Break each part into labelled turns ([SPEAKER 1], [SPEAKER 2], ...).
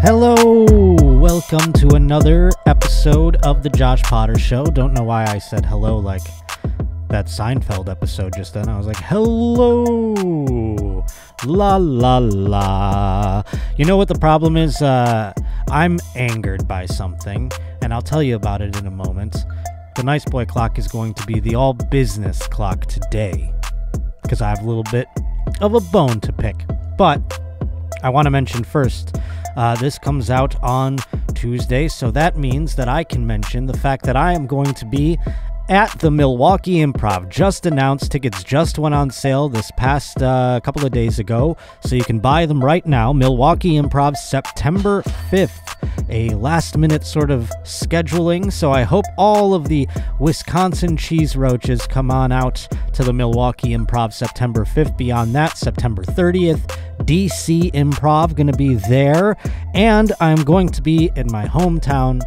[SPEAKER 1] Hello, welcome to another episode of the Josh Potter Show. Don't know why I said hello like that Seinfeld episode just then. I was like, hello, la la la. You know what the problem is? I'm angered by something, and I'll tell you about it in a moment. The Nice Boy clock is going to be the all business clock today, because I have a little bit of a bone to pick. But I want to mention first, this comes out on Tuesday, so that means that I can mention the fact that I am going to be at the Milwaukee Improv. Just announced, tickets just went on sale this past couple of days ago, so you can buy them right now. Milwaukee Improv, September 5th, a last-minute sort of scheduling, so I hope all of the Wisconsin cheese roaches come on out to the Milwaukee Improv September 5th. Beyond that, September 30th, DC Improv, going to be there, and I'm going to be in my hometown,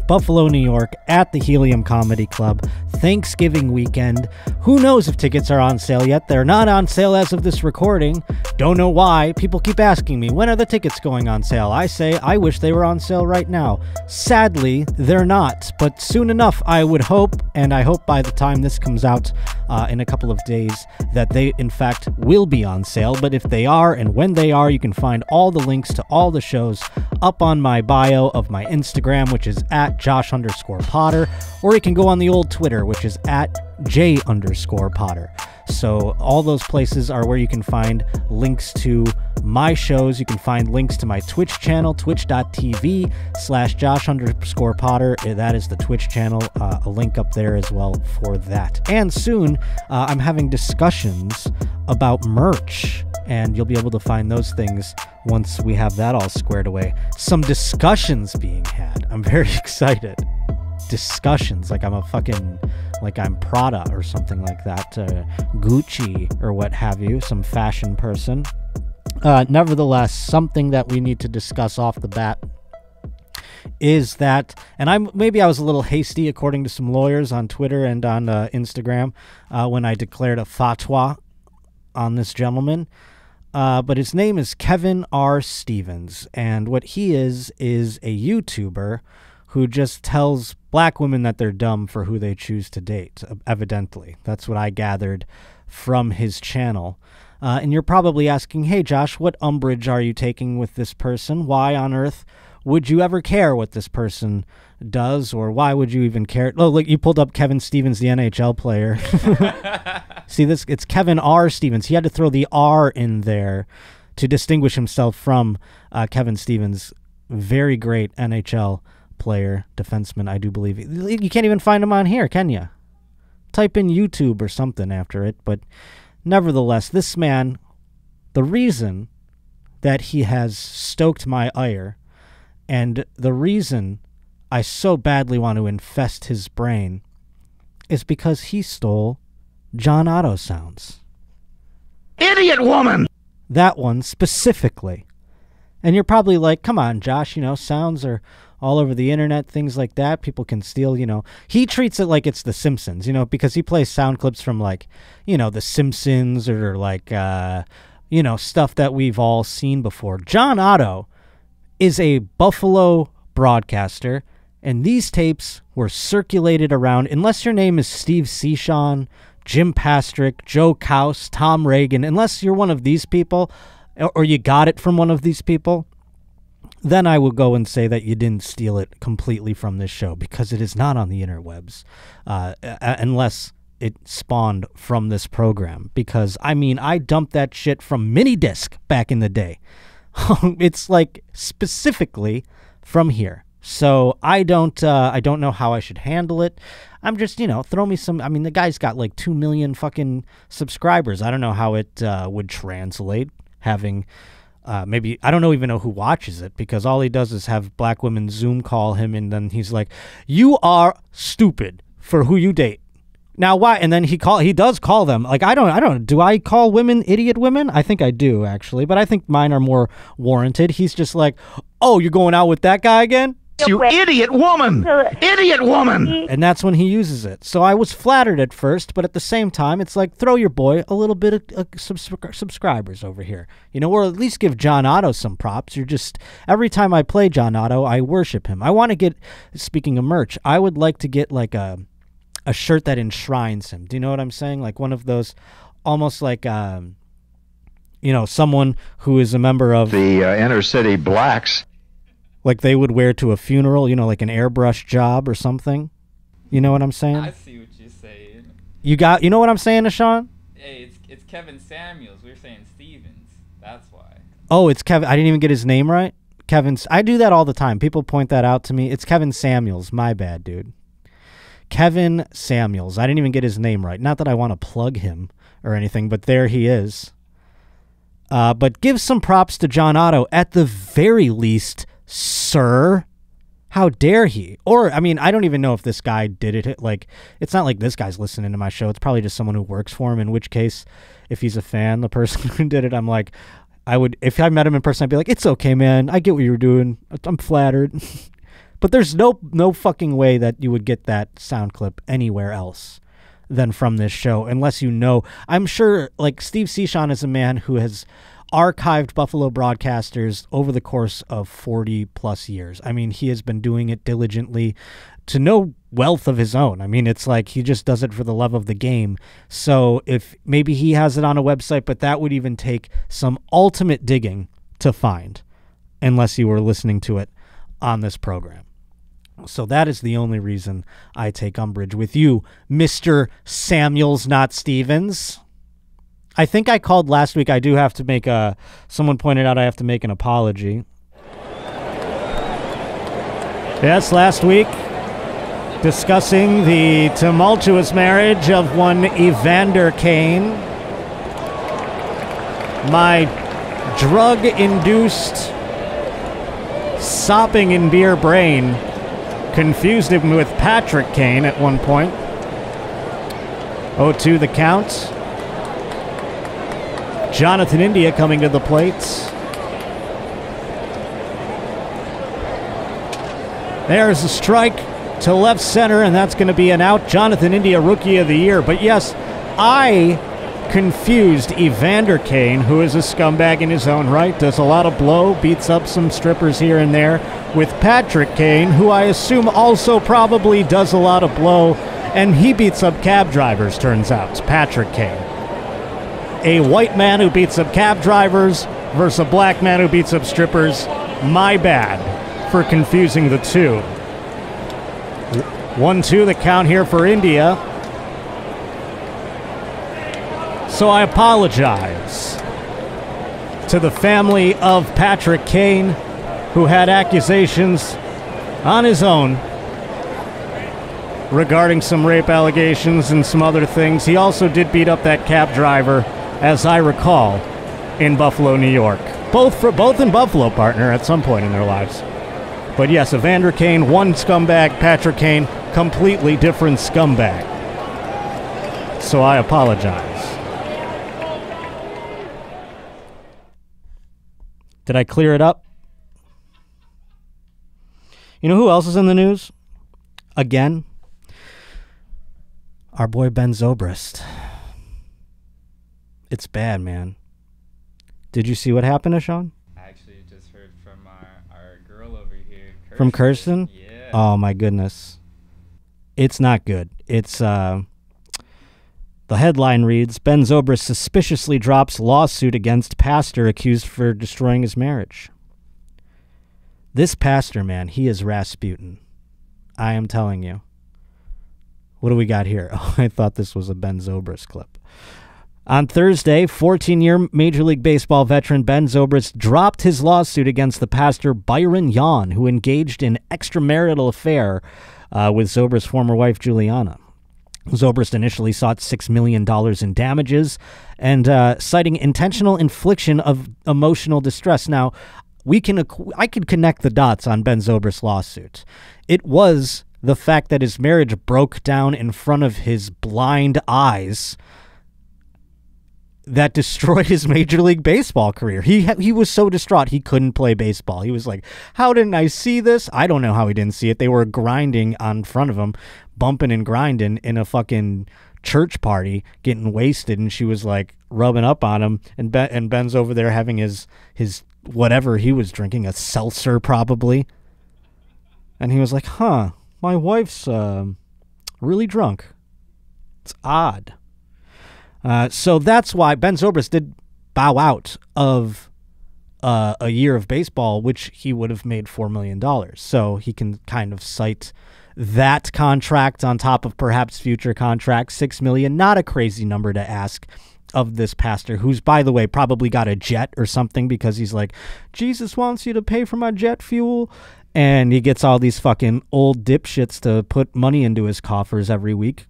[SPEAKER 1] Buffalo, New York, at the Helium Comedy Club, Thanksgiving weekend. Who knows if tickets are on sale yet? They're not on sale as of this recording. Don't know why. People keep asking me, when are the tickets going on sale? I say, I wish they were on sale right now. Sadly, they're not, but soon enough, I would hope, and I hope by the time this comes out in a couple of days, that they, in fact, will be on sale. But if they are, and when they are, you can find all the links to all the shows up on my bio of my Instagram, which is at Josh_Potter, or you can go on the old Twitter, which is at J_Potter. So all those places are where you can find links to my shows. You can find links to my Twitch channel, twitch.tv/Josh_Potter. That is the Twitch channel. A link up there as well for that. And soon, I'm having discussions about merch, and you'll be able to find those things once we have that all squared away. Some discussions being had. I'm very excited. Discussions, like I'm Prada or something like that, Gucci or what have you, some fashion person. Nevertheless, something that we need to discuss off the bat is that, and maybe I was a little hasty according to some lawyers on Twitter and on Instagram when I declared a fatwa on this gentleman. But his name is Kevin R. Stevens, and what he is a YouTuber who just tells black women that they're dumb for who they choose to date, evidently. That's what I gathered from his channel. And you're probably asking, hey, Josh, what umbrage are you taking with this person? Why on earth would you ever care what this person does, or why would you even care? Oh, look, you pulled up Kevin Stevens, the NHL player. See, it's Kevin R. Stevens. He had to throw the R in there to distinguish himself from Kevin Stevens, very great NHL player, defenseman, I do believe. You can't even find him on here, can you? Type in YouTube or something after it. But nevertheless, this man, the reason that he has stoked my ire, and the reason I so badly want to infest his brain, is because he stole John Otto sounds.
[SPEAKER 2] Idiot woman!
[SPEAKER 1] That one specifically. And you're probably like, come on, Josh, sounds are all over the internet, things like that. People can steal, He treats it like it's The Simpsons, because he plays sound clips from, like, The Simpsons or, like, stuff that we've all seen before. John Otto is a Buffalo broadcaster, and these tapes were circulated around, unless your name is Steve Seashon, Jim Pastrick, Joe Kaus, Tom Reagan, unless you're one of these people, or you got it from one of these people, then I will go and say that you didn't steal it completely from this show, because it is not on the interwebs, unless it spawned from this program. Because, I dumped that shit from Minidisc back in the day. It's, like, specifically from here. So I don't know how I should handle it. I'm just, throw me some. The guy's got like 2 million fucking subscribers. I don't know how it would translate having maybe, I don't even know who watches it, because all he does is have black women Zoom call him, and then he's like, you are stupid for who you date. Now, why? And then he does call them. Like, I don't, do I call women idiot women? I think I do, actually, but I think mine are more warranted. He's just like, oh, you're going out with that guy again?
[SPEAKER 2] You idiot woman! Idiot woman!
[SPEAKER 1] And that's when he uses it. So I was flattered at first, but at the same time, it's like, throw your boy a little bit of subscribers over here. You know, or at least give John Otto some props. You're just, every time I play John Otto, I worship him. I want to get, speaking of merch, I would like to get like a shirt that enshrines him. Do you know what I'm saying? Like one of those, almost like, you know, someone who is a member of
[SPEAKER 2] the inner city blacks.
[SPEAKER 1] Like they would wear to a funeral, you know, like an airbrush job or something. You know what I'm saying?
[SPEAKER 3] I see what you're saying.
[SPEAKER 1] You know what I'm saying, Sean?
[SPEAKER 3] Hey, it's Kevin Samuels. We're saying Stevens. That's why.
[SPEAKER 1] Oh, it's Kevin. I didn't even get his name right. I do that all the time. People point that out to me. It's Kevin Samuels. My bad, dude. Kevin Samuels. I didn't even get his name right. Not that I want to plug him or anything, but there he is. But give some props to John Otto at the very least. Sir, how dare he? Or, I mean, I don't even know if this guy did it. Like, it's not like this guy's listening to my show. It's probably just someone who works for him, in which case, if he's a fan, the person who did it, I'm like, if I met him in person, I'd be like, it's okay, man. I get what you're doing. I'm flattered. But there's no fucking way that you would get that sound clip anywhere else than from this show, unless you know. I'm sure, like, Steve Seashon is a man who has archived Buffalo broadcasters over the course of 40 plus years. I mean, he has been doing it diligently to no wealth of his own. I mean, it's like he just does it for the love of the game. So if maybe he has it on a website, but that would even take some ultimate digging to find, unless you were listening to it on this program. So that is the only reason I take umbrage with you, Mr. Samuels, not Stevens. I think I called last week. I do have to make someone pointed out I have to make an apology. Yes, last week, discussing the tumultuous marriage of one Evander Kane. My drug-induced sopping in beer brain confused him with Patrick Kane at one point. 0-2 the count. Jonathan India coming to the plate. There's a strike to left center, and that's going to be an out. Jonathan India, Rookie of the Year. But yes, I confused Evander Kane, who is a scumbag in his own right, does a lot of blow, beats up some strippers here and there, with Patrick Kane, who I assume also probably does a lot of blow, and he beats up cab drivers, turns out. Patrick Kane. A white man who beats up cab drivers versus a black man who beats up strippers. My bad for confusing the two. 1-2 the count here for India. So I apologize to the family of Patrick Kane, who had accusations on his own regarding some rape allegations and some other things. He also did beat up that cab driver, as I recall, in Buffalo, New York. Both in Buffalo, partner, at some point in their lives. But yes, Evander Kane, one scumbag. Patrick Kane, completely different scumbag. So I apologize. Did I clear it up? You know who else is in the news? Again? Our boy Ben Zobrist. It's bad, man. Did you see what happened to Sean?
[SPEAKER 3] I actually just heard from our girl over here, Kirsten.
[SPEAKER 1] From Kirsten?
[SPEAKER 3] Yeah.
[SPEAKER 1] Oh, my goodness. It's not good. It's, the headline reads, Ben Zobrist suspiciously drops lawsuit against pastor accused for destroying his marriage. This pastor, man, he is Rasputin. I am telling you. What do we got here? Oh, I thought this was a Ben Zobrist clip. On Thursday, 14-year Major League Baseball veteran Ben Zobrist dropped his lawsuit against the pastor Byron Yon, who engaged in extramarital affair with Zobrist's former wife, Juliana. Zobrist initially sought $6 million in damages and citing intentional infliction of emotional distress. Now, I could connect the dots on Ben Zobrist's lawsuit. It was the fact that his marriage broke down in front of his blind eyes. that destroyed his Major League Baseball career. He was so distraught he couldn't play baseball. He was like, how didn't I see this? I don't know how he didn't see it. They were grinding on front of him, bumping and grinding in a fucking church party, getting wasted, and she was like rubbing up on him, and Ben's over there having his whatever he was drinking, a seltzer probably. And he was like, huh, my wife's really drunk. It's odd. So that's why Ben Zobrist did bow out of a year of baseball, which he would have made $4 million. So he can kind of cite that contract on top of perhaps future contracts. $6 million, not a crazy number to ask of this pastor, who's, by the way, probably got a jet or something, because he's like, Jesus wants you to pay for my jet fuel. And he gets all these fucking old dipshits to put money into his coffers every week.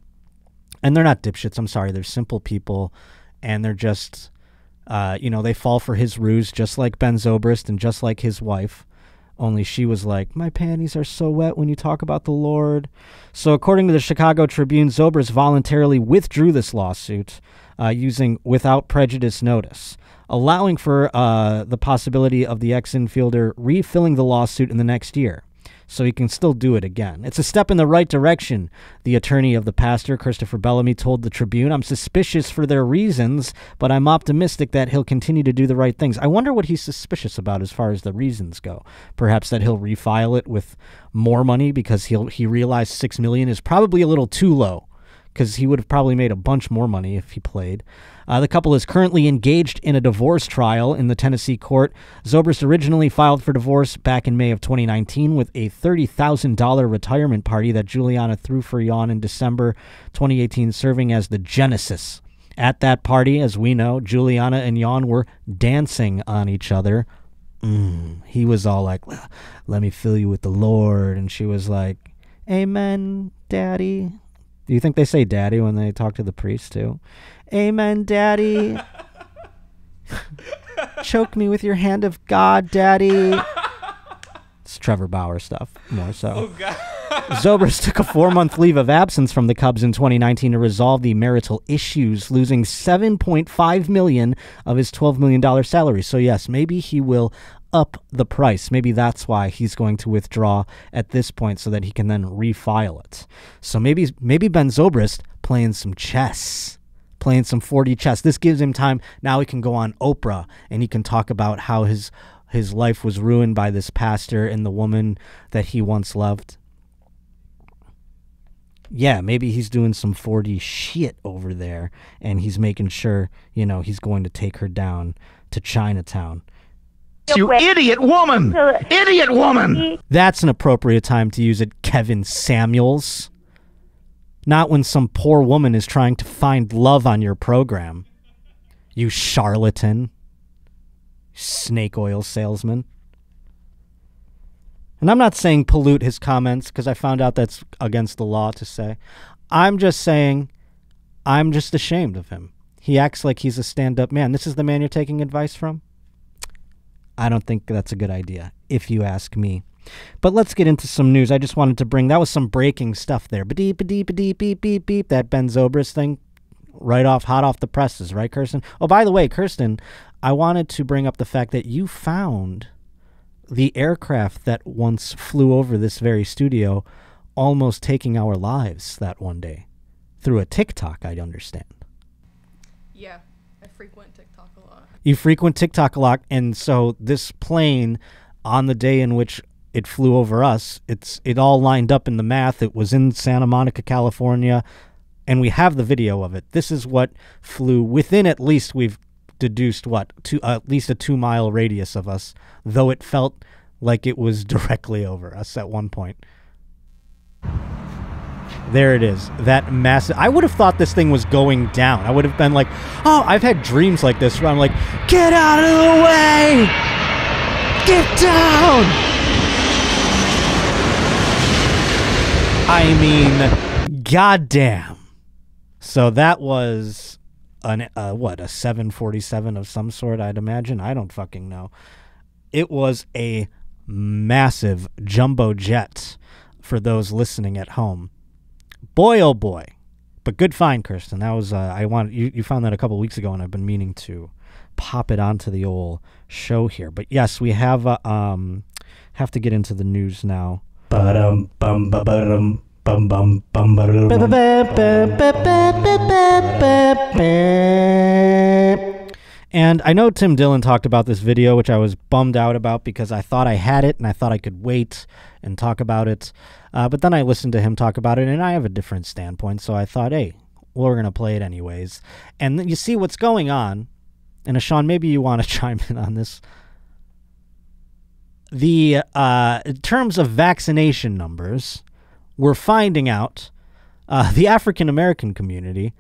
[SPEAKER 1] And they're not dipshits, I'm sorry. They're simple people. And they're just, they fall for his ruse, just like Ben Zobrist and just like his wife. Only she was like, my panties are so wet when you talk about the Lord. So according to the Chicago Tribune, Zobrist voluntarily withdrew this lawsuit using without prejudice notice, allowing for the possibility of the ex-infielder refilling the lawsuit in the next year. So he can still do it again. It's a step in the right direction, the attorney of the pastor, Christopher Bellamy, told the Tribune. I'm suspicious for their reasons, but I'm optimistic that he'll continue to do the right things. I wonder what he's suspicious about as far as the reasons go. Perhaps that he'll refile it with more money because he realized $6 million is probably a little too low, because he would have probably made a bunch more money if he played. The couple is currently engaged in a divorce trial in the Tennessee court. Zobrist originally filed for divorce back in May of 2019 with a $30,000 retirement party that Juliana threw for Jan in December 2018, serving as the genesis. At that party, as we know, Juliana and Jan were dancing on each other. He was all like, let me fill you with the Lord. And she was like, amen, daddy. Do you think they say daddy when they talk to the priest too? Amen, daddy. Choke me with your hand of God, daddy. It's Trevor Bauer stuff, more so.
[SPEAKER 3] Oh, God.
[SPEAKER 1] Zobrist took a 4-month leave of absence from the Cubs in 2019 to resolve the marital issues, losing $7.5 million of his $12 million salary. So yes, maybe he will up the price. Maybe that's why he's going to withdraw at this point, so that he can then refile it. So maybe Ben Zobrist playing some chess, playing some 4D chess. This gives him time. Now he can go on Oprah and he can talk about how his life was ruined by this pastor and the woman that he once loved. Yeah, maybe he's doing some 4D shit over there, and he's making sure, he's going to take her down to Chinatown.
[SPEAKER 2] You idiot woman! Idiot woman!
[SPEAKER 1] That's an appropriate time to use it, Kevin Samuels. Not when some poor woman is trying to find love on your program. You charlatan. Snake oil salesman. And I'm not saying pollute his comments, because I found out that's against the law to say. I'm just saying I'm just ashamed of him. He acts like he's a stand-up man. This is the man you're taking advice from? I don't think that's a good idea, if you ask me. But let's get into some news. I just wanted to bring, that was some breaking stuff there. Ba-deep, ba-deep, ba-deep, beep, beep, beep. That Ben Zobrist thing, hot off the presses, right, Kirsten? Oh, by the way, Kirsten, I wanted to bring up the fact that you found the aircraft that once flew over this very studio, almost taking our lives that one day. Through a TikTok, I understand.
[SPEAKER 4] Yeah, I frequent TikTok a lot.
[SPEAKER 1] You frequent TikTok a lot, and so this plane, on the day in which it flew over us, it all lined up in the math. It was in Santa Monica, California, and we have the video of it. This is what flew within, at least we've deduced, at least a 2-mile radius of us, though it felt like it was directly over us at one point. There it is. That massive... I would have thought this thing was going down. I would have been like, oh, I've had dreams like this where I'm like, get out of the way! Get down! I mean, goddamn. So that was a 747 of some sort, I'd imagine. I don't fucking know. It was a massive jumbo jet for those listening at home. Boy, oh boy, But good find, Kirsten. That was you found that a couple weeks ago, and I've been meaning to pop it onto the old show here. But yes, we have to get into the news now. And I know Tim Dillon talked about this video, which I was bummed out about because I thought I had it and I thought I could wait and talk about it. But then I listened to him talk about it, and I have a different standpoint. So I thought, hey, we're going to play it anyways. And then you see what's going on. And Sean, maybe you want to chime in on this. In terms of vaccination numbers, we're finding out the African-American community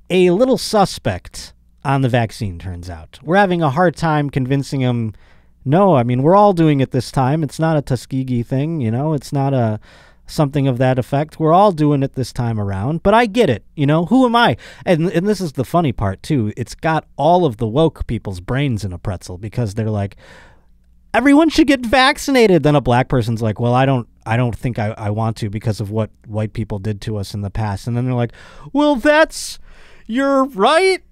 [SPEAKER 1] a little suspect on the vaccine, turns out. We're having a hard time convincing them, no, I mean, we're all doing it this time. It's not a Tuskegee thing, you know. It's not something of that effect. We're all doing it this time around. But I get it, you know. Who am I? And this is the funny part, too. It's got all of the woke people's brains in a pretzel because they're like, everyone should get vaccinated. Then a black person's like, well, I don't think I want to because of what white people did to us in the past. And then they're like, well, you're right.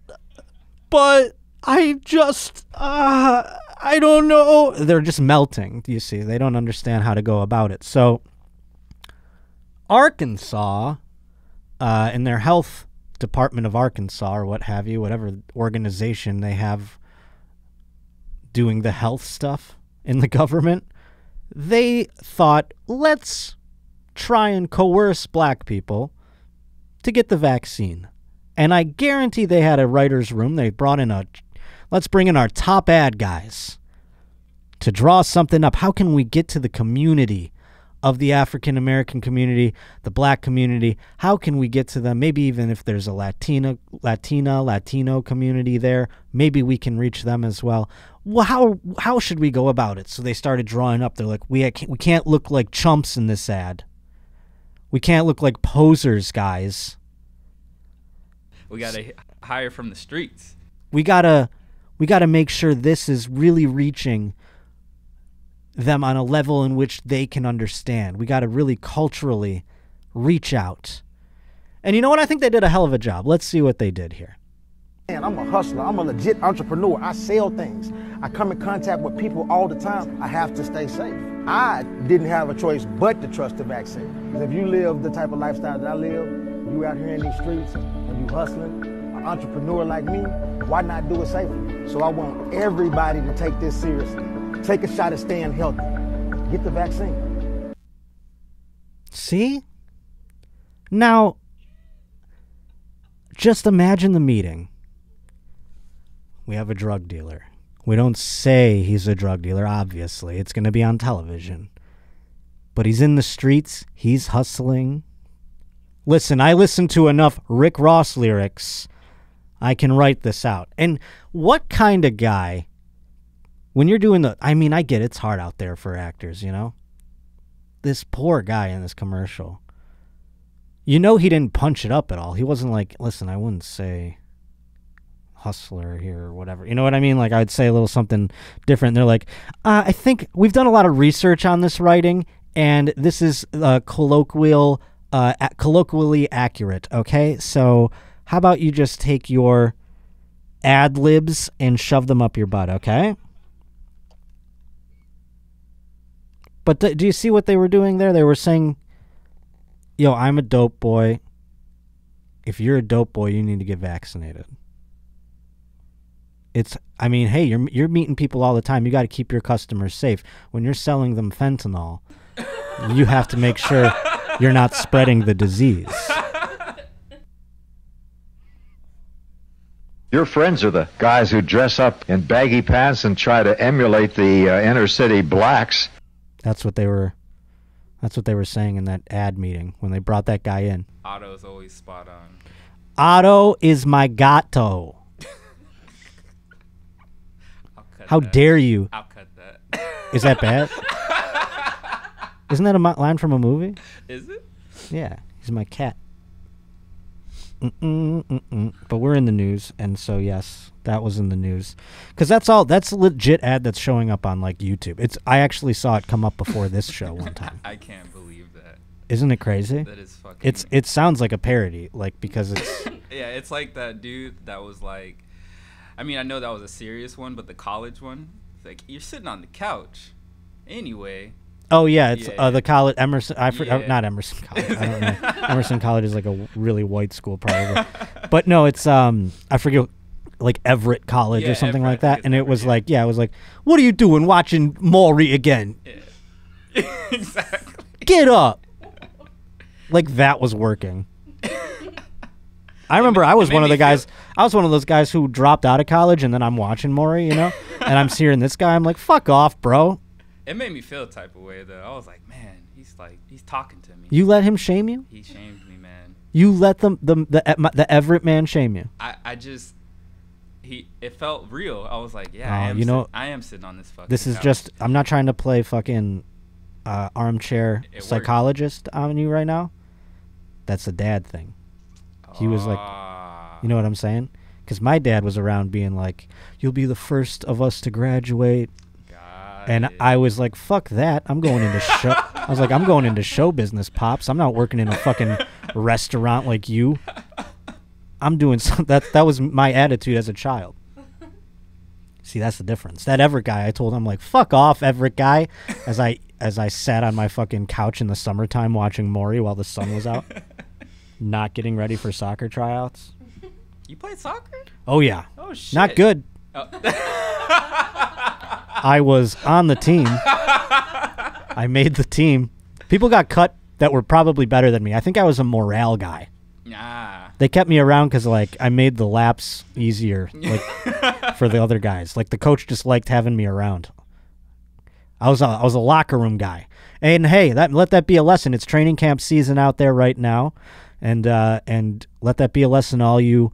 [SPEAKER 1] But I just, I don't know. They're just melting, you see. They don't understand how to go about it. So Arkansas, in their health department of Arkansas or what have you, whatever organization they have doing the health stuff in the government, they thought, let's try and coerce black people to get the vaccine. And I guarantee they had a writer's room. They brought in let's bring in our top ad guys to draw something up. How can we get to the community of the African-American community, the black community? How can we get to them? Maybe even if there's a Latino community there, maybe we can reach them as well. Well, how should we go about it? So they started drawing up. They're like, we can't look like chumps in this ad. We can't look like posers, guys.
[SPEAKER 3] We gotta hire from the streets.
[SPEAKER 1] We gotta make sure this is really reaching them on a level in which they can understand. We gotta really culturally reach out. And you know what? I think they did a hell of a job. Let's see what they did here.
[SPEAKER 5] I'm a hustler. I'm a legit entrepreneur. I sell things. I come in contact with people all the time. I have to stay safe. I didn't have a choice but to trust the vaccine. Because if you live the type of lifestyle that I live, you out here in these streets and you hustling, an entrepreneur like me, why not do it safely? So I want everybody to take this seriously. Take a shot at staying healthy. Get the vaccine.
[SPEAKER 1] See? Now, just imagine the meeting. We have a drug dealer. We don't say he's a drug dealer, obviously. It's going to be on television. But he's in the streets. He's hustling. Listen, I listened to enough Rick Ross lyrics. I can write this out. And what kind of guy, when you're doing I get it's hard out there for actors, you know? This poor guy in this commercial. You know he didn't punch it up at all. He wasn't like, listen, I wouldn't say hustler here or whatever. You know what I mean? Like, I'd say a little something different. They're like, I think we've done a lot of research on this writing, and this is colloquially accurate, okay? So how about you just take your ad-libs and shove them up your butt, okay? But do you see what they were doing there? They were saying, yo, I'm a dope boy. If you're a dope boy, you need to get vaccinated. Hey, you're meeting people all the time. You got to keep your customers safe. When you're selling them fentanyl, you have to make sure you're not spreading the disease.
[SPEAKER 6] Your friends are the guys who dress up in baggy pants and try to emulate the inner city blacks.
[SPEAKER 1] That's what they were saying in that ad meeting when they brought that guy in.
[SPEAKER 3] Otto's always spot on.
[SPEAKER 1] Otto is my gato. How dare you?
[SPEAKER 3] I'll cut that.
[SPEAKER 1] Is that bad? Isn't that a line from a movie?
[SPEAKER 3] Is it?
[SPEAKER 1] Yeah, he's my cat. But we're in the news, and so yes, that was in the news. Because that's a legit ad that's showing up on like YouTube. I actually saw it come up before this show one time.
[SPEAKER 3] I can't believe that.
[SPEAKER 1] Isn't it crazy?
[SPEAKER 3] That is fucking.
[SPEAKER 1] It sounds like a parody, like because it's.
[SPEAKER 3] Yeah, it's like that dude that was like, I mean, I know that was a serious one, but the college one, it's like you're sitting on the couch, anyway.
[SPEAKER 1] Oh yeah, it's
[SPEAKER 3] Yeah.
[SPEAKER 1] the college Emerson.
[SPEAKER 3] Yeah.
[SPEAKER 1] Not Emerson College. I don't know. Emerson College is like a really white school, probably. But no, it's I forget, like Everett College
[SPEAKER 3] Yeah,
[SPEAKER 1] or something
[SPEAKER 3] Everett,
[SPEAKER 1] like
[SPEAKER 3] I
[SPEAKER 1] that.
[SPEAKER 3] think
[SPEAKER 1] And
[SPEAKER 3] it's
[SPEAKER 1] it was
[SPEAKER 3] Everett,
[SPEAKER 1] like, yeah, it was like, what are you doing watching Maury again?
[SPEAKER 3] Yeah. Exactly.
[SPEAKER 1] Get up. Like that was working. I remember I was
[SPEAKER 3] made
[SPEAKER 1] one of
[SPEAKER 3] me
[SPEAKER 1] the guys. I was one of those guys who dropped out of college, and then I'm watching Maury, you know, and I'm hearing this guy. I'm like, fuck off, bro.
[SPEAKER 3] It made me feel a type of way though. I was like, man, he's talking to me.
[SPEAKER 1] You let him shame you?
[SPEAKER 3] He shamed me, man.
[SPEAKER 1] You let the Everett man shame you?
[SPEAKER 3] I just it felt real. I was like, yeah, I am sitting on this fucking.
[SPEAKER 1] This is
[SPEAKER 3] couch.
[SPEAKER 1] just. I'm not trying to play fucking armchair
[SPEAKER 3] It worked.
[SPEAKER 1] psychologist on you right now. That's a dad thing. He was like, you know what I'm saying? Because my dad was around being like, "You'll be the first of us to graduate." And I was like, fuck that. I'm going into show. I was like, I'm going into show business, Pops. I'm not working in a fucking restaurant like you. I'm doing some. That was my attitude as a child. See, that's the difference. That Everett guy, I told him, like, fuck off, Everett guy, as I sat on my fucking couch in the summertime watching Maury while the sun was out, not getting ready for soccer tryouts.
[SPEAKER 3] You played soccer?
[SPEAKER 1] Oh yeah.
[SPEAKER 3] Oh shit.
[SPEAKER 1] Not good.
[SPEAKER 3] Oh.
[SPEAKER 1] I was on the team. I made the team. People got cut that were probably better than me. I think I was a morale guy.
[SPEAKER 3] Nah.
[SPEAKER 1] They kept me around because, like, I made the laps easier, like, for the other guys. Like, the coach just liked having me around. I was a locker room guy. And hey, let that be a lesson. It's training camp season out there right now, and let that be a lesson to all you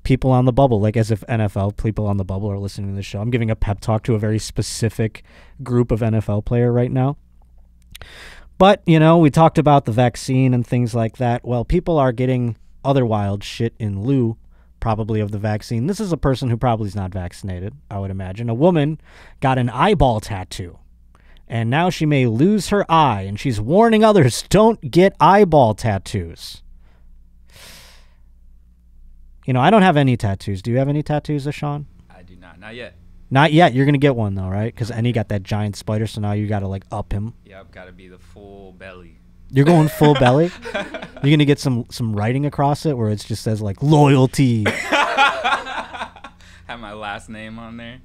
[SPEAKER 1] people on the bubble. Like, as if NFL people on the bubble are listening to this show. I'm giving a pep talk to a very specific group of NFL player right now. But, you know, we talked about the vaccine and things like that. Well, people are getting other wild shit in lieu, probably, of the vaccine. This is a person who probably is not vaccinated, I would imagine. A woman got an eyeball tattoo, and now she may lose her eye, and she's warning others, don't get eyeball tattoos. You know, I don't have any tattoos. Do you have any tattoos, Sean?
[SPEAKER 3] I do not. Not yet.
[SPEAKER 1] Not yet. You're going to get one, though, right? Because Ennie got that giant spider, so now you got to, like, up him.
[SPEAKER 3] Yeah, I've got to be the full belly.
[SPEAKER 1] You're going full belly? You're going to get some writing across it where it just says, like, loyalty.
[SPEAKER 3] Have my last name on there.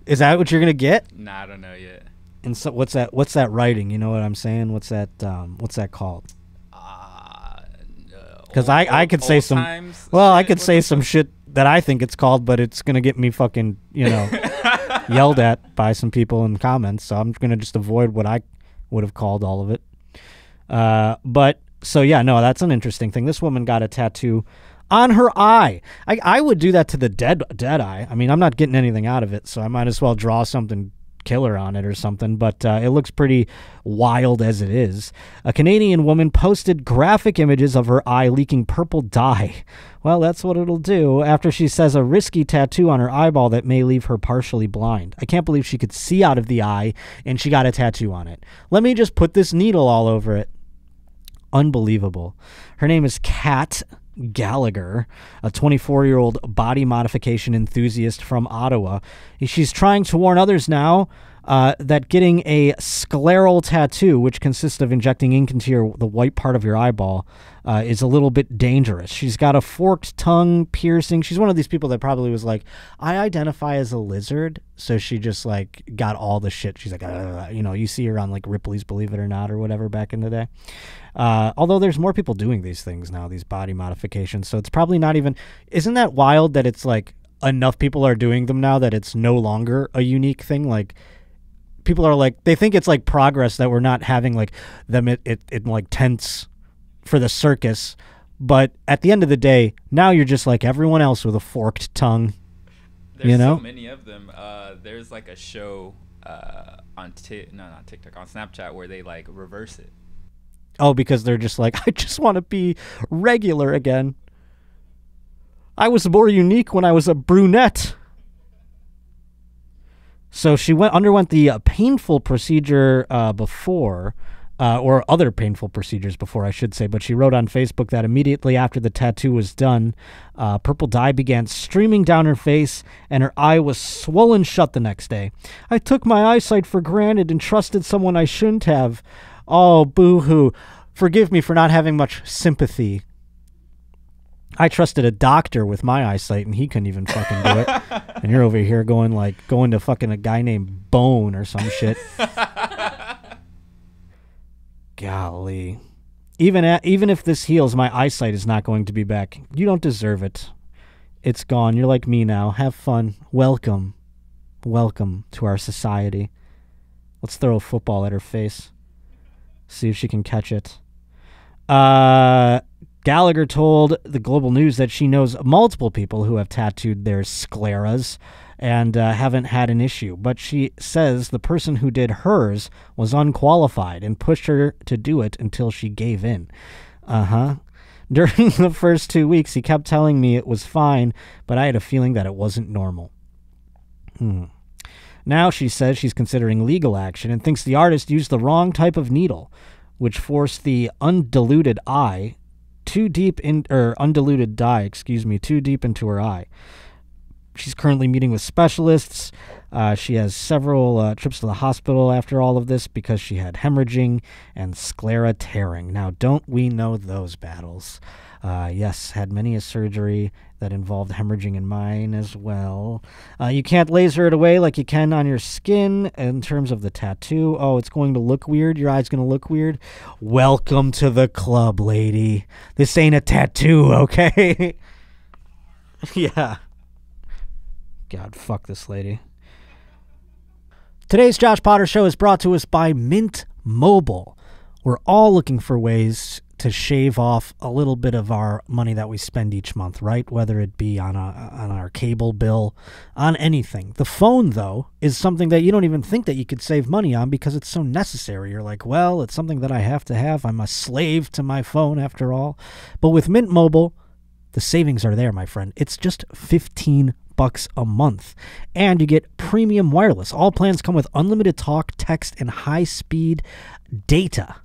[SPEAKER 1] Is that what you're going to get?
[SPEAKER 3] Nah, I don't know yet.
[SPEAKER 1] And so what's that writing? You know what I'm saying? What's that called? Because I could say some. Well, I could say some shit that I think it's called, but it's gonna get me fucking, you know, yelled at by some people in the comments. So I'm gonna just avoid what I would have called all of it. But so yeah, no, that's an interesting thing. This woman got a tattoo on her eye. I would do that to the dead eye. I mean, I'm not getting anything out of it, so I might as well draw something killer on it or something, but it looks pretty wild as it is. A Canadian woman posted graphic images of her eye leaking purple dye. Well, that's what it'll do after she says a risky tattoo on her eyeball that may leave her partially blind. I can't believe she could see out of the eye and she got a tattoo on it. Let me just put this needle all over it. Unbelievable. Her name is Kat Gallagher, a 24-year-old body modification enthusiast from Ottawa. She's trying to warn others now that getting a scleral tattoo, which consists of injecting ink into the white part of your eyeball, is a little bit dangerous. She's got a forked tongue piercing. She's one of these people that probably was like, I identify as a lizard, so she just like got all the shit. She's like, you know, you see her on like Ripley's Believe It or Not or whatever back in the day. Although there's more people doing these things now, these body modifications, so it's probably not even. Isn't that wild that it's like enough people are doing them now that it's no longer a unique thing? Like, people are like, they think it's like progress that we're not having like them in like tents for the circus, but at the end of the day, now you're just like everyone else with a forked tongue.
[SPEAKER 3] There's
[SPEAKER 1] you know,
[SPEAKER 3] so many of them. There's like a show on not TikTok, on Snapchat, where they like reverse it.
[SPEAKER 1] Oh, because they're just like, I just want to be regular again. I was more unique when I was a brunette. So she underwent the painful procedure before, or other painful procedures before, I should say. But she wrote on Facebook that immediately after the tattoo was done, purple dye began streaming down her face, and her eye was swollen shut the next day. I took my eyesight for granted and trusted someone I shouldn't have. Oh, boo-hoo. Forgive me for not having much sympathy. I trusted a doctor with my eyesight, and he couldn't even fucking do it. And you're over here going to fucking a guy named Bone or some shit. Golly. Even if this heals, my eyesight is not going to be back. You don't deserve it. It's gone. You're like me now. Have fun. Welcome. Welcome to our society. Let's throw a football at her face. See if she can catch it. Gallagher told the Global News that she knows multiple people who have tattooed their scleras and haven't had an issue. But she says the person who did hers was unqualified and pushed her to do it until she gave in. During the first 2 weeks, he kept telling me it was fine, but I had a feeling that it wasn't normal. Now she says she's considering legal action and thinks the artist used the wrong type of needle, which forced the undiluted dye too deep into her eye. She's currently meeting with specialists. She has several trips to the hospital after all of this because she had hemorrhaging and sclera tearing. Now, don't we know those battles? Yes, had many a surgery that involved hemorrhaging in mine as well. You can't laser it away like you can on your skin in terms of the tattoo. Oh, it's going to look weird. Your eye's going to look weird. Welcome to the club, lady. This ain't a tattoo, okay? Yeah. God, fuck this lady. Today's Josh Potter Show is brought to us by Mint Mobile. We're all looking for ways to shave off a little bit of our money that we spend each month, right? Whether it be on our cable bill, on anything. The phone, though, is something that you don't even think that you could save money on because it's so necessary. You're like, well, it's something that I have to have. I'm a slave to my phone after all. But with Mint Mobile, the savings are there, my friend. It's just $15 a month, and you get premium wireless. All plans come with unlimited talk, text, and high-speed data,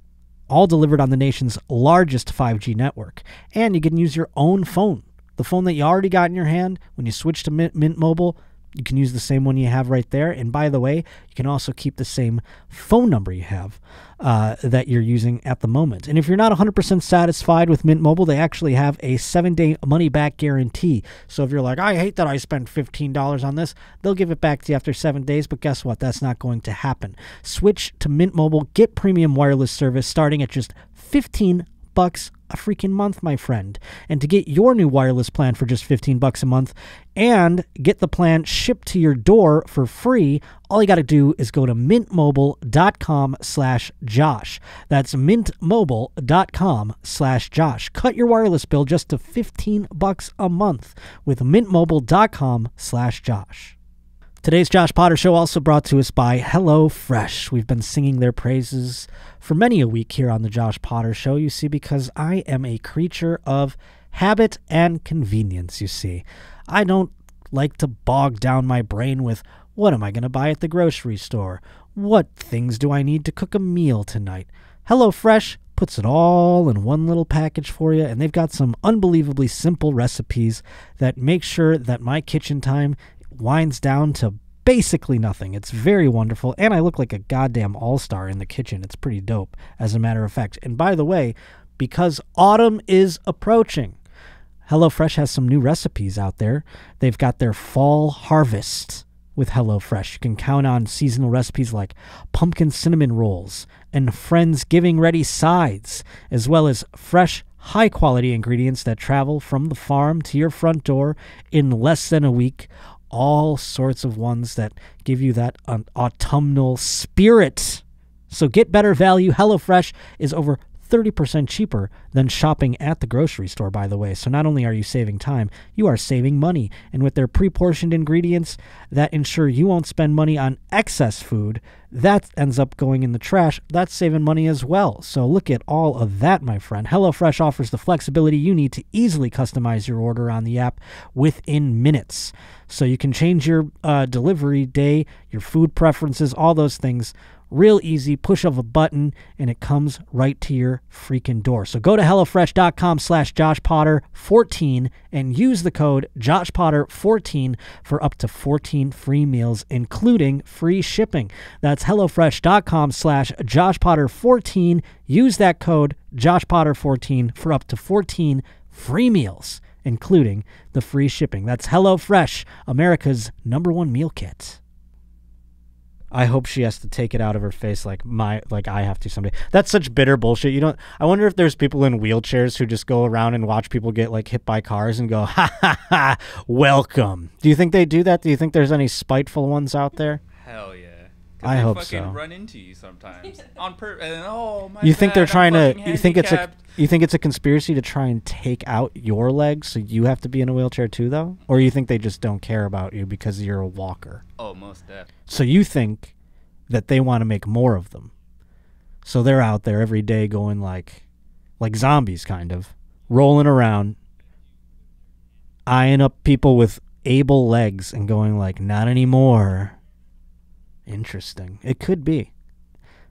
[SPEAKER 1] all delivered on the nation's largest 5G network. And you can use your own phone, the phone that you already got in your hand. When you switch to Mint Mobile, you can use the same one you have right there. And by the way, you can also keep the same phone number you have that you're using at the moment. And if you're not 100% satisfied with Mint Mobile, they actually have a 7-day money-back guarantee. So if you're like, I hate that I spent $15 on this, they'll give it back to you after 7 days. But guess what? That's not going to happen. Switch to Mint Mobile. Get premium wireless service starting at just $15 a freaking month, my friend. And to get your new wireless plan for just $15 a month and get the plan shipped to your door for free, all you got to do is go to mintmobile.com/Josh. That's mintmobile.com/Josh. Cut your wireless bill just to $15 a month with mintmobile.com/Josh. Today's Josh Potter Show also brought to us by HelloFresh. We've been singing their praises for many a week here on the Josh Potter Show, you see, because I am a creature of habit and convenience, you see. I don't like to bog down my brain with, what am I going to buy at the grocery store? What things do I need to cook a meal tonight? HelloFresh puts it all in one little package for you, and they've got some unbelievably simple recipes that make sure that my kitchen time winds down to basically nothing. It's very wonderful, and I look like a goddamn all-star in the kitchen. It's pretty dope, as a matter of fact. And by the way, because autumn is approaching, HelloFresh has some new recipes out there. They've got their fall harvest with HelloFresh. You can count on seasonal recipes like pumpkin cinnamon rolls and Friendsgiving-ready sides, as well as fresh, high-quality ingredients that travel from the farm to your front door in less than a week. All sorts of ones that give you that autumnal spirit. So get better value. HelloFresh is over 30% cheaper than shopping at the grocery store, by the way. So not only are you saving time, you are saving money. And with their pre-portioned ingredients that ensure you won't spend money on excess food, that ends up going in the trash. That's saving money as well. So look at all of that, my friend. HelloFresh offers the flexibility you need to easily customize your order on the app within minutes. So you can change your delivery day, your food preferences, all those things Real easy, push of a button, and it comes right to your freaking door. So go to HelloFresh.com/JoshPotter14 and use the code JoshPotter14 for up to 14 free meals, including free shipping. That's HelloFresh.com/JoshPotter14. Use that code JoshPotter14 for up to 14 free meals, including the free shipping. That's HelloFresh, America's #1 meal kit. I hope she has to take it out of her face like I have to someday. That's such bitter bullshit. I wonder if there's people in wheelchairs who just go around and watch people get like hit by cars and go, ha ha ha, welcome. Do you think they do that? Do you think there's any spiteful ones out there?
[SPEAKER 3] Hell yeah.
[SPEAKER 1] I hope
[SPEAKER 3] so. They fucking run into you sometimes on purpose. And oh my.
[SPEAKER 1] You think
[SPEAKER 3] bad,
[SPEAKER 1] they're trying to?
[SPEAKER 3] handicapped.
[SPEAKER 1] You think it's a conspiracy to try and take out your legs so you have to be in a wheelchair too, though? Or you think they just don't care about you because you're a walker?
[SPEAKER 3] Oh, most definitely.
[SPEAKER 1] So you think that they want to make more of them? So they're out there every day going like zombies, kind of rolling around, eyeing up people with able legs and going like, not anymore. Interesting. It could be.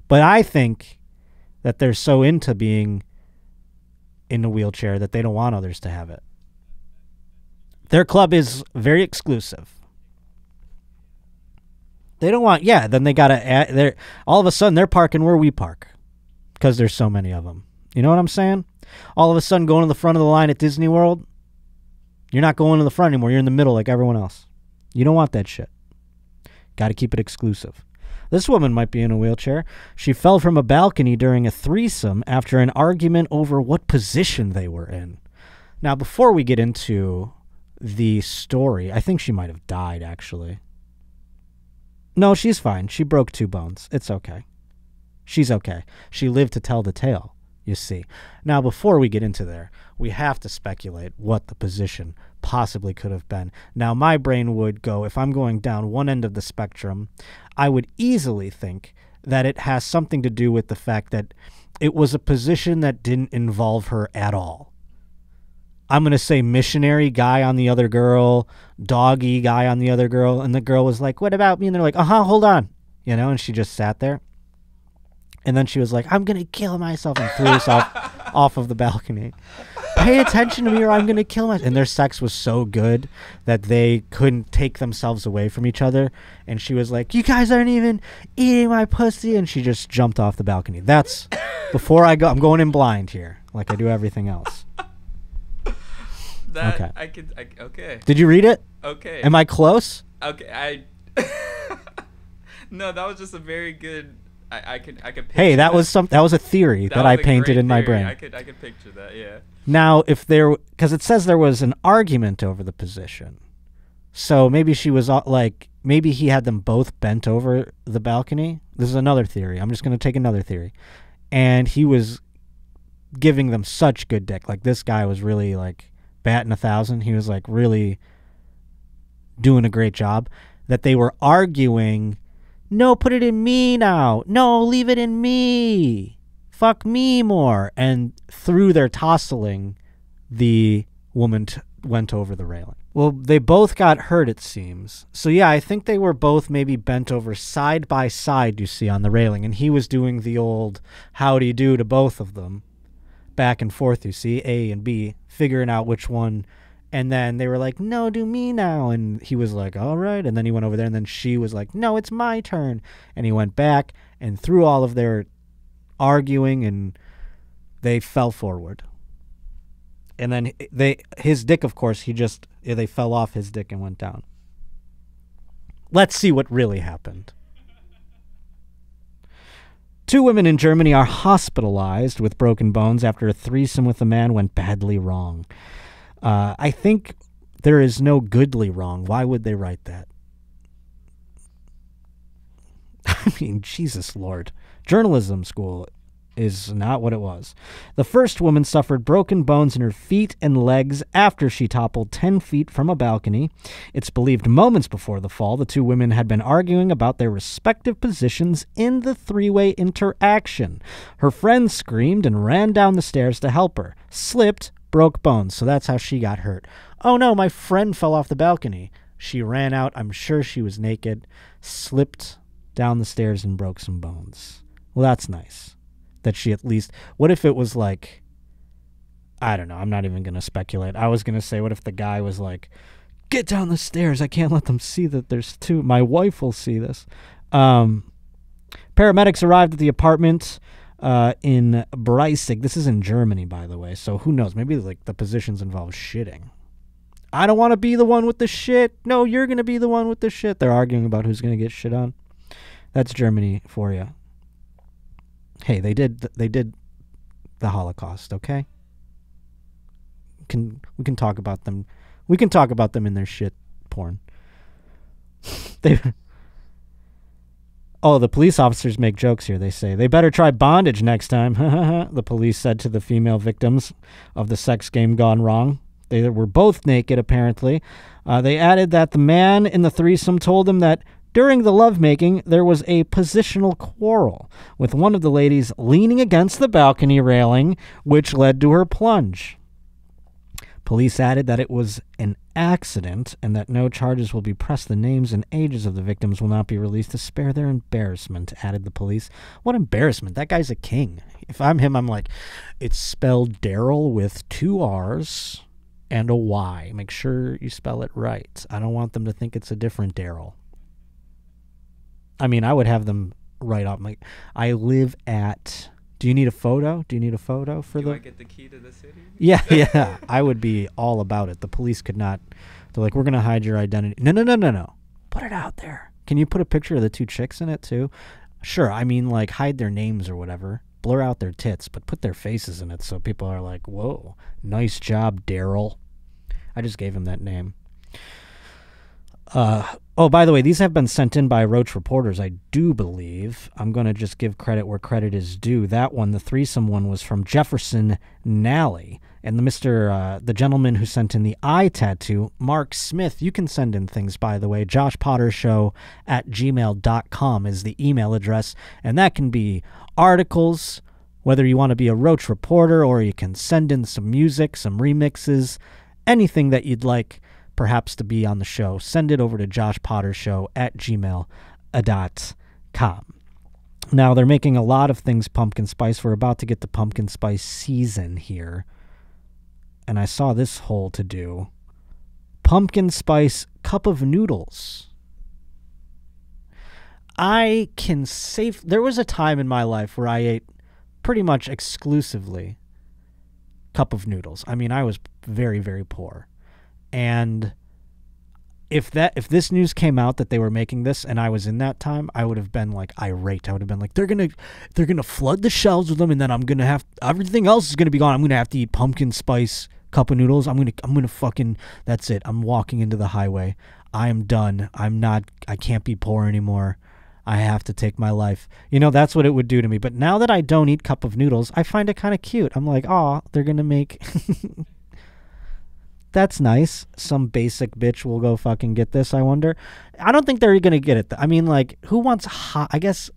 [SPEAKER 1] But I think that they're so into being in a wheelchair that they don't want others to have it. Their club is very exclusive. They don't want, then they got to add, all of a sudden they're parking where we park because there's so many of them. You know what I'm saying? All of a sudden going to the front of the line at Disney World, you're not going to the front anymore. You're in the middle like everyone else. You don't want that shit. Got to keep it exclusive. This woman might be in a wheelchair. She fell from a balcony during a threesome after an argument over what position they were in. Now, before we get into the story, I think she might have died, actually. No, she's fine. She broke 2 bones. It's okay. She's okay. She lived to tell the tale, you see. Now, before we get into there, we have to speculate what the position possibly could have been. Now, my brain would go, if I'm going down one end of the spectrum, I would easily think that it has something to do with the fact that it was a position that didn't involve her at all. I'm going to say missionary guy on the other girl, doggy guy on the other girl, and the girl was like, what about me? And they're like, hold on. And she just sat there. And then she was like, I'm going to kill myself, and threw herself off of the balcony. Pay attention to me or I'm going to kill myself. And their sex was so good that they couldn't take themselves away from each other. And she was like, you guys aren't even eating my pussy. And she just jumped off the balcony. That's before I go. I'm going in blind here like I do everything else.
[SPEAKER 3] Okay. Okay.
[SPEAKER 1] Did you read it?
[SPEAKER 3] Okay.
[SPEAKER 1] Am I close?
[SPEAKER 3] Okay. No, that was just a very good. I could picture
[SPEAKER 1] Hey, that was a theory that I painted in my brain.
[SPEAKER 3] I could picture that, yeah.
[SPEAKER 1] Now, because it says there was an argument over the position, so maybe she was maybe he had them both bent over the balcony. This is another theory. I'm just going to take another theory, and he was giving them such good dick. Like, this guy was really like batting 1,000. He was like really doing a great job. That they were arguing. No, put it in me now. No, leave it in me. Fuck me more. And through their tossling, the woman went over the railing. Well, they both got hurt, it seems. So, yeah, I think they were both maybe bent over side by side, you see, on the railing. And he was doing the old howdy do to both of them. Back and forth, you see, A and B, figuring out which one. And then they were like, no, do me now. And he was like, all right. And then he went over there. And then she was like, no, it's my turn. And he went back. And through all of their arguing, and they fell forward. And then his dick, of course, they fell off his dick and went down. Let's see what really happened. 2 women in Germany are hospitalized with broken bones after a threesome with a man went badly wrong. I think there is no goodly wrong. Why would they write that? I mean, Jesus Lord. Journalism school is not what it was. The first woman suffered broken bones in her feet and legs after she toppled 10 feet from a balcony. It's believed moments before the fall, the 2 women had been arguing about their respective positions in the 3-way interaction. Her friend screamed and ran down the stairs to help her. Slipped, broke bones, so that's how she got hurt. Oh no, my friend fell off the balcony. She ran out, I'm sure she was naked, slipped down the stairs and broke some bones. Well, that's nice. That she at least... What if it was like... I don't know. I'm not even going to speculate. I was going to say, what if the guy was like, get down the stairs. I can't let them see that there's two. My wife will see this. Paramedics arrived at the apartment in Breisig. This is in Germany, by the way. So who knows? Maybe like the positions involve shitting. I don't want to be the one with the shit. No, you're going to be the one with the shit. They're arguing about who's going to get shit on. That's Germany for you. Hey, they did the Holocaust, okay? We can talk about them. We can talk about them in their shit porn. The police officers make jokes here. They say, they better try bondage next time. The police said to the female victims of the sex game gone wrong. They were both naked, apparently. They added that the man in the threesome told them that during the lovemaking, there was a positional quarrel, with one of the ladies leaning against the balcony railing, which led to her plunge. Police added that it was an accident and that no charges will be pressed. The names and ages of the victims will not be released to spare their embarrassment, added the police. What embarrassment? That guy's a king. If I'm him, I'm like, it's spelled Daryl with 2 R's and a Y. Make sure you spell it right. I don't want them to think it's a different Daryl. I mean, I would have them write off. Like, I live at... Do you need a photo? Do you need a photo for
[SPEAKER 3] Do I get the key to the city?
[SPEAKER 1] Yeah. I would be all about it. The police could not. They're like, we're going to hide your identity. No. Put it out there. Can you put a picture of the 2 chicks in it too? Sure. I mean, like, hide their names or whatever. Blur out their tits, but put their faces in it so people are like, whoa, nice job, Daryl. I just gave him that name. By the way, these have been sent in by Roach reporters, I do believe. I'm going to just give credit where credit is due. That one, the threesome one, was from Jefferson Nally. And the gentleman who sent in the eye tattoo, Mark Smith. You can send in things, by the way. joshpottershow@gmail.com is the email address. And that can be articles, whether you want to be a Roach reporter, or you can send in some music, some remixes, anything that you'd like perhaps to be on the show. Send it over to joshpottershow@gmail.com. Now, they're making a lot of things pumpkin spice. We're about to get the pumpkin spice season here. And I saw this whole to-do. Pumpkin spice cup of noodles. There was a time in my life where I ate pretty much exclusively cup of noodles. I mean, I was very, very poor. And if this news came out that they were making this and I was in that time, I would have been like irate. I would have been like, they're gonna flood the shelves with them, and then I'm gonna have everything else is gonna be gone. I'm gonna have to eat pumpkin spice cup of noodles. I'm gonna fucking, that's it. I'm walking into the highway. I am done. I can't be poor anymore. I have to take my life. You know, that's what it would do to me. But now that I don't eat cup of noodles, I find it kind of cute. I'm like, oh, they're gonna make. That's nice. Some basic bitch will go fucking get this, I wonder. I don't think they're going to get it. I mean, like, who wants hot? I guess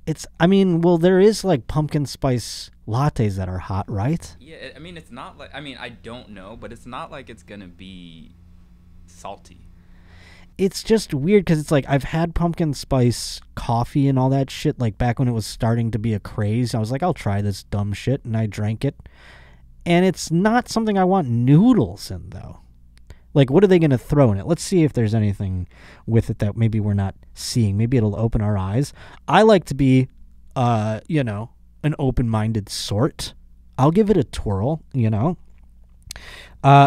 [SPEAKER 1] there is, like, pumpkin spice lattes that are hot, right?
[SPEAKER 3] Yeah, I mean, it's not like, I don't know, but it's not like it's going to be salty.
[SPEAKER 1] It's just weird because it's like, I've had pumpkin spice coffee and all that shit, like, back when it was starting to be a craze. I was like, I'll try this dumb shit, and I drank it. And it's not something I want noodles in, though. Like, what are they going to throw in it? Let's see if there's anything with it that maybe we're not seeing. Maybe it'll open our eyes. I like to be, an open-minded sort. I'll give it a twirl,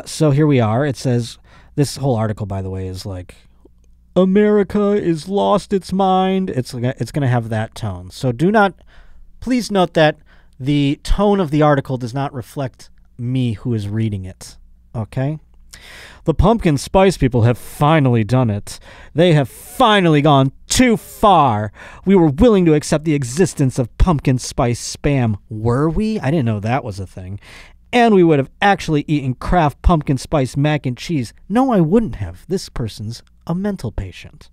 [SPEAKER 1] So here we are. It says, this whole article, by the way, is like, America is lost its mind. It's going to have that tone. So please note that the tone of the article does not reflect me who is reading it, okay? The pumpkin spice people have finally done it. They have finally gone too far. We were willing to accept the existence of pumpkin spice spam. Were we? I didn't know that was a thing. And we would have actually eaten Kraft pumpkin spice mac and cheese. No, I wouldn't have. This person's a mental patient.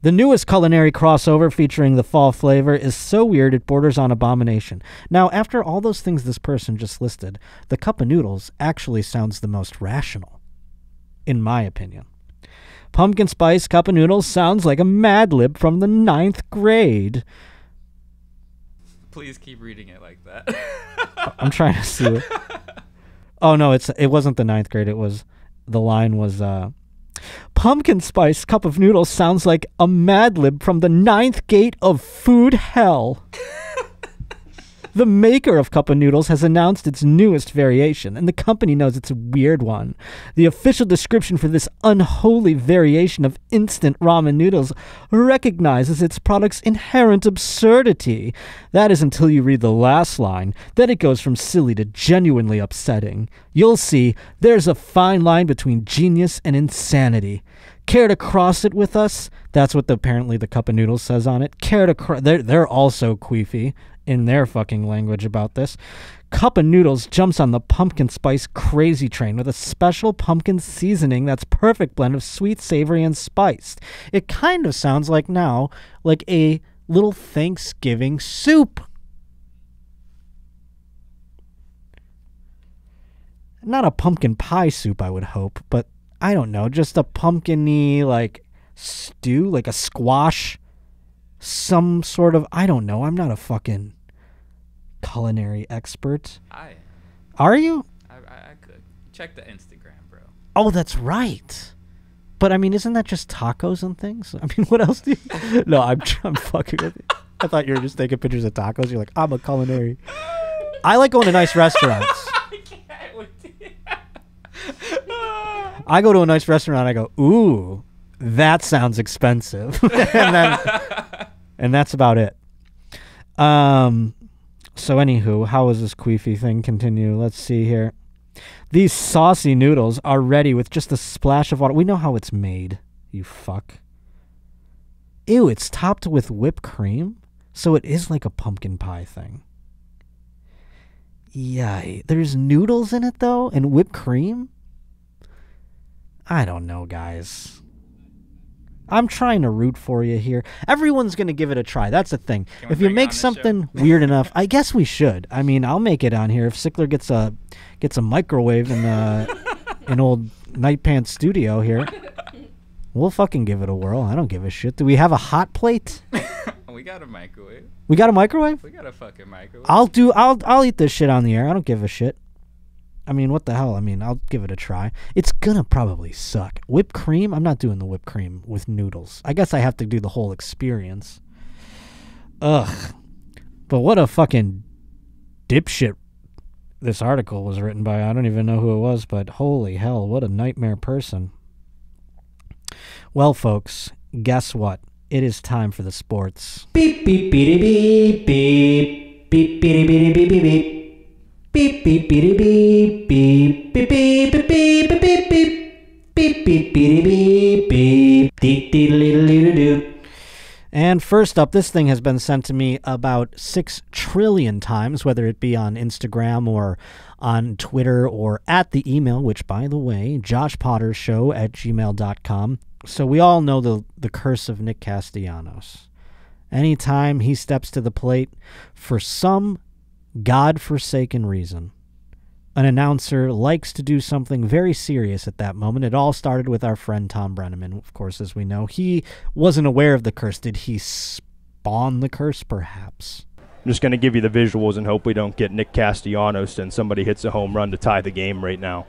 [SPEAKER 1] The newest culinary crossover featuring the fall flavor is so weird it borders on abomination. Now, after all those things this person just listed, the cup of noodles actually sounds the most rational, in my opinion. Pumpkin spice cup of noodles sounds like a Mad Lib from the 9th grade.
[SPEAKER 3] Please keep reading it like that.
[SPEAKER 1] I'm trying to see it. Oh, no, it wasn't the 9th grade. The line was, pumpkin spice cup of noodles sounds like a Mad Lib from the 9th gate of food hell. The maker of Cup of Noodles has announced its newest variation, and the company knows it's a weird one. The official description for this unholy variation of instant ramen noodles recognizes its product's inherent absurdity. That is until you read the last line. Then it goes from silly to genuinely upsetting. You'll see, there's a fine line between genius and insanity. Care to cross it with us? That's what apparently the Cup of Noodles says on it. Care to they're also queefy in their fucking language about this. Cup of Noodles jumps on the pumpkin spice crazy train with a special pumpkin seasoning that's perfect blend of sweet, savory, and spiced. It kind of sounds like a little Thanksgiving soup. Not a pumpkin pie soup, I would hope, but I don't know, just a pumpkin-y, like, stew, like a squash, some sort of, I don't know, I'm not a fucking culinary expert. Are you?
[SPEAKER 3] I could. Check the Instagram, bro.
[SPEAKER 1] Oh, that's right. But, I mean, isn't that just tacos and things? I mean, what else do you... No, I'm fucking with you. I thought you were just taking pictures of tacos. You're like, I'm a culinary. I like going to nice restaurants. I go to a nice restaurant, I go, ooh, that sounds expensive. and that's about it. So anywho, how does this queefy thing continue? Let's see here. These saucy noodles are ready with just a splash of water. We know how it's made, you fuck. Ew, it's topped with whipped cream? So it is like a pumpkin pie thing. Yay. There's noodles in it, though, and whipped cream? I don't know, guys. I'm trying to root for you here. Everyone's going to give it a try. That's the thing. If you make something weird enough, I guess we should. I mean, I'll make it on here. If Sickler gets a microwave in an old Night Pants studio here, we'll fucking give it a whirl. I don't give a shit. Do we have a hot plate?
[SPEAKER 3] We got a microwave.
[SPEAKER 1] We got a microwave?
[SPEAKER 3] We got a fucking microwave.
[SPEAKER 1] I'll eat this shit on the air. I don't give a shit. I mean, what the hell? I mean, I'll give it a try. It's gonna probably suck. Whipped cream? I'm not doing the whipped cream with noodles. I guess I have to do the whole experience. Ugh. But what a fucking dipshit this article was written by. I don't even know who it was, but holy hell, what a nightmare person. Well, folks, guess what? It is time for the sports. Beep, beep, beep, beep, beep. Beep, beep, beep, beep, beep, beep. Beep, beep, beep, beep, beep, beep, beep, beep, beep, beep, beep, beep, beep, beep, beep, beep. And first up, this thing has been sent to me about 6 trillion times, whether it be on Instagram or on Twitter or at the email, which, by the way, joshpottershow@gmail.com. So we all know the curse of Nick Castellanos. Anytime he steps to the plate, for some God-forsaken reason, an announcer likes to do something very serious at that moment. It all started with our friend Tom Brenneman, of course, as we know. He wasn't aware of the curse. Did he spawn the curse, perhaps?
[SPEAKER 7] I'm just going to give you the visuals and hope we don't get Nick Castellanos and somebody hits a home run to tie the game right now.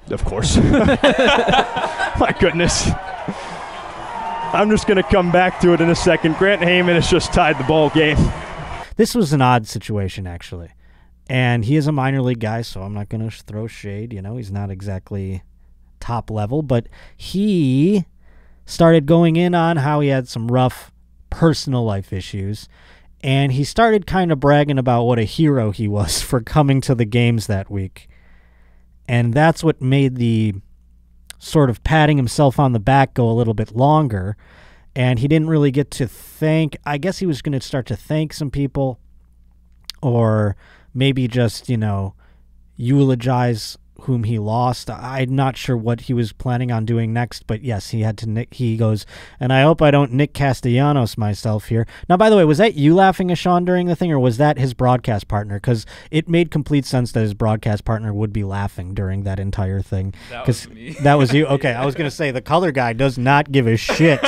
[SPEAKER 7] Of course. My goodness. I'm just going to come back to it in a second. Grant Heyman has just tied the ball game.
[SPEAKER 1] This was an odd situation, actually. And he is a minor league guy, so I'm not going to throw shade. You know, he's not exactly top level. But he started going in on how he had some rough personal life issues. And he started kind of bragging about what a hero he was for coming to the games that week. And that's what made the sort of patting himself on the back go a little bit longer. And he didn't really get to thank, I guess he was going to start to thank some people or maybe just, you know, eulogize whom he lost. I'm not sure what he was planning on doing next, but yes, he had to he goes, and I hope I don't Nick Castellanos myself here. Now, by the way, was that you laughing at Sean during the thing, or was that his broadcast partner? Because it made complete sense that his broadcast partner would be laughing during that entire thing.
[SPEAKER 3] That was me.
[SPEAKER 1] That was you? Okay, I was going to say, the color guy does not give a shit.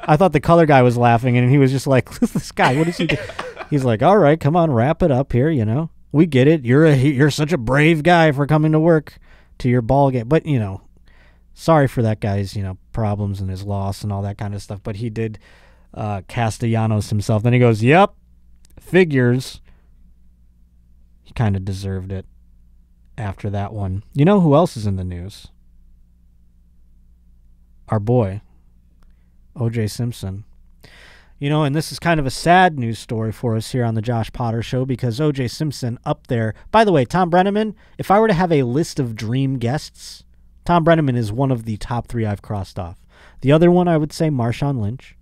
[SPEAKER 1] I thought the color guy was laughing, and he was just like, this guy, what is he doing? He's like, all right, come on, wrap it up here, you know. We get it. You're such a brave guy for coming to work to your ball game. But, you know, sorry for that guy's, you know, problems and his loss and all that kind of stuff. But he did Castellanos himself. Then he goes, yep, figures. He kind of deserved it after that one. You know who else is in the news? Our boy, O.J. Simpson. You know, and this is kind of a sad news story for us here on the Josh Potter Show, because O.J. Simpson up there. By the way, Tom Brenneman, if I were to have a list of dream guests, Tom Brenneman is one of the top 3 I've crossed off. The other one, I would say Marshawn Lynch.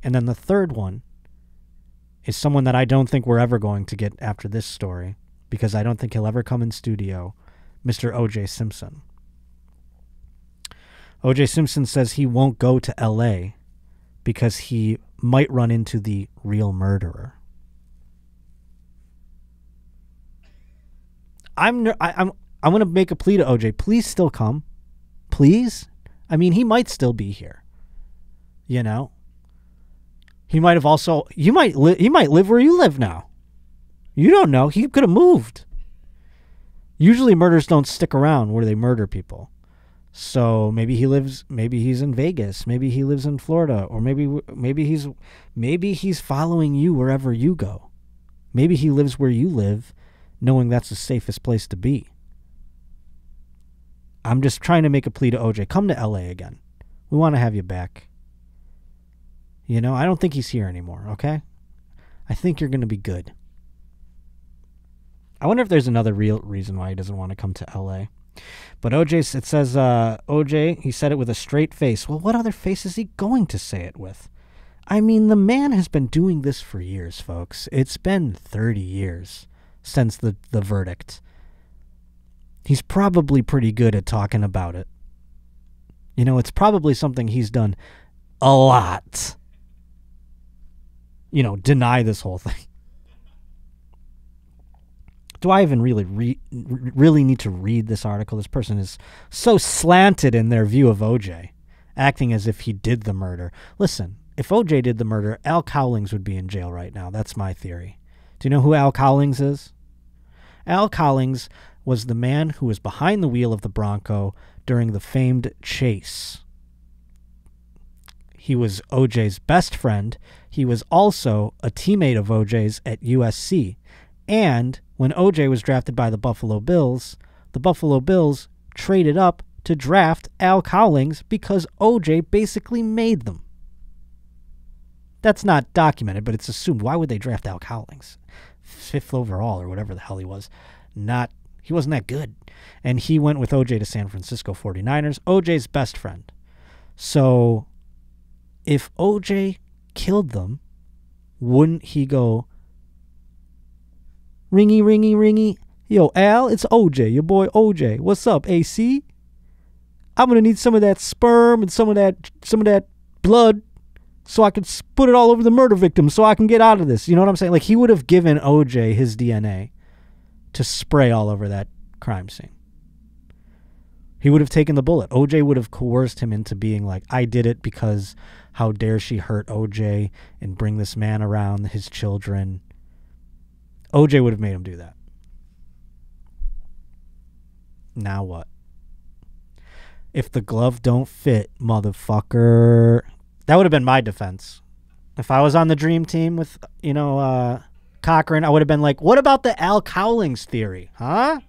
[SPEAKER 1] And then the third one is someone that I don't think we're ever going to get after this story, because I don't think he'll ever come in studio, Mr. O.J. Simpson. O.J. Simpson says he won't go to L.A. because he might run into the real murderer. I'm going to make a plea to OJ. Please still come. Please. I mean, he might still be here. You know? He might have also, he might live where you live now. You don't know. He could have moved. Usually murders don't stick around where they murder people. So maybe he's in Vegas, maybe he lives in Florida, or maybe he's following you wherever you go. Maybe he lives where you live, knowing that's the safest place to be. I'm just trying to make a plea to OJ. Come to LA again. We want to have you back. You know, I don't think he's here anymore, okay? I think you're going to be good. I wonder if there's another real reason why he doesn't want to come to LA. But OJ, it says, OJ, he said it with a straight face. Well, what other face is he going to say it with? I mean, the man has been doing this for years, folks. It's been 30 years since the verdict. He's probably pretty good at talking about it. You know, it's probably something he's done a lot. You know, deny this whole thing. Do I even really need to read this article? This person is so slanted in their view of OJ, acting as if he did the murder. Listen, if OJ did the murder, Al Cowlings would be in jail right now. That's my theory. Do you know who Al Cowlings is? Al Cowlings was the man who was behind the wheel of the Bronco during the famed chase. He was OJ's best friend. He was also a teammate of OJ's at USC. And when OJ was drafted by the Buffalo Bills traded up to draft Al Cowlings because OJ basically made them. That's not documented, but it's assumed. Why would they draft Al Cowlings? 5th overall or whatever the hell he was. He wasn't that good. And he went with OJ to San Francisco 49ers, OJ's best friend. So if OJ killed them, wouldn't he go, ringy, ringy, ringy? Yo, Al, it's OJ, your boy OJ. What's up, AC? I'm going to need some of that sperm and some of that blood so I can put it all over the murder victim so I can get out of this. You know what I'm saying? Like, he would have given OJ his DNA to spray all over that crime scene. He would have taken the bullet. OJ would have coerced him into being like, I did it because how dare she hurt OJ and bring this man around his children. OJ would have made him do that. Now what? If the glove don't fit, motherfucker. That would have been my defense. If I was on the dream team with, Cochran, I would have been like, what about the Al Cowlings theory? Huh?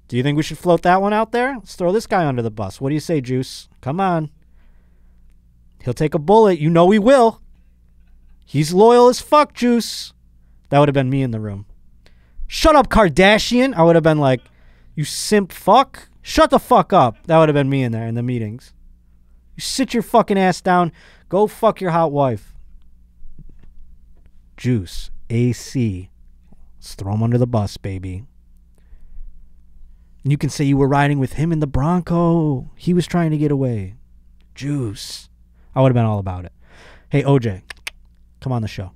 [SPEAKER 1] Do you think we should float that one out there? Let's throw this guy under the bus. What do you say, Juice? Come on. He'll take a bullet. You know he will. He's loyal as fuck, Juice. That would have been me in the room. Shut up, Kardashian. I would have been like, you simp fuck. Shut the fuck up. That would have been me in there in the meetings. You sit your fucking ass down. Go fuck your hot wife. Juice. AC. Let's throw him under the bus, baby. And you can say you were riding with him in the Bronco. He was trying to get away. Juice. I would have been all about it. Hey, OJ, come on the show.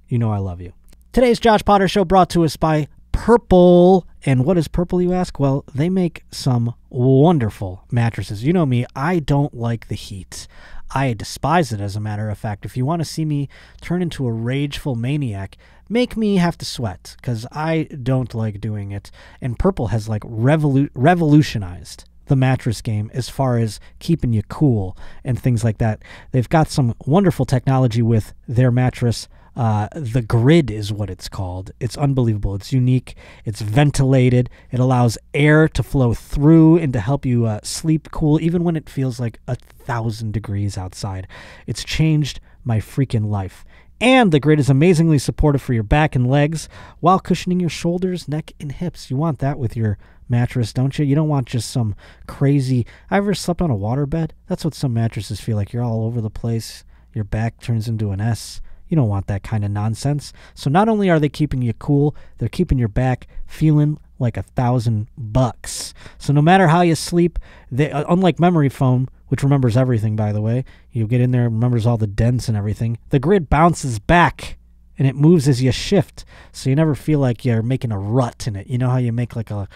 [SPEAKER 1] You know I love you. Today's Josh Potter Show brought to us by Purple. And what is Purple, you ask? Well, they make some wonderful mattresses. You know me, I don't like the heat. I despise it, as a matter of fact. If you want to see me turn into a rageful maniac, make me have to sweat, because I don't like doing it. And Purple has like revolutionized the mattress game as far as keeping you cool and things like that. They've got some wonderful technology with their mattress. The grid is what it's called. It's unbelievable. It's unique. It's ventilated. It allows air to flow through and to help you sleep cool, even when it feels like 1,000 degrees outside. It's changed my freaking life. And the grid is amazingly supportive for your back and legs while cushioning your shoulders, neck, and hips. You want that with your mattress, don't you? You don't want just some crazy... I ever slept on a waterbed? That's what some mattresses feel like. You're all over the place. Your back turns into an S. You don't want that kind of nonsense. So not only are they keeping you cool, they're keeping your back feeling like $1,000. So no matter how you sleep, they unlike memory foam, which remembers everything, by the way, you get in there, remembers all the dents and everything, the grid bounces back and it moves as you shift. So you never feel like you're making a rut in it. You know how you make like a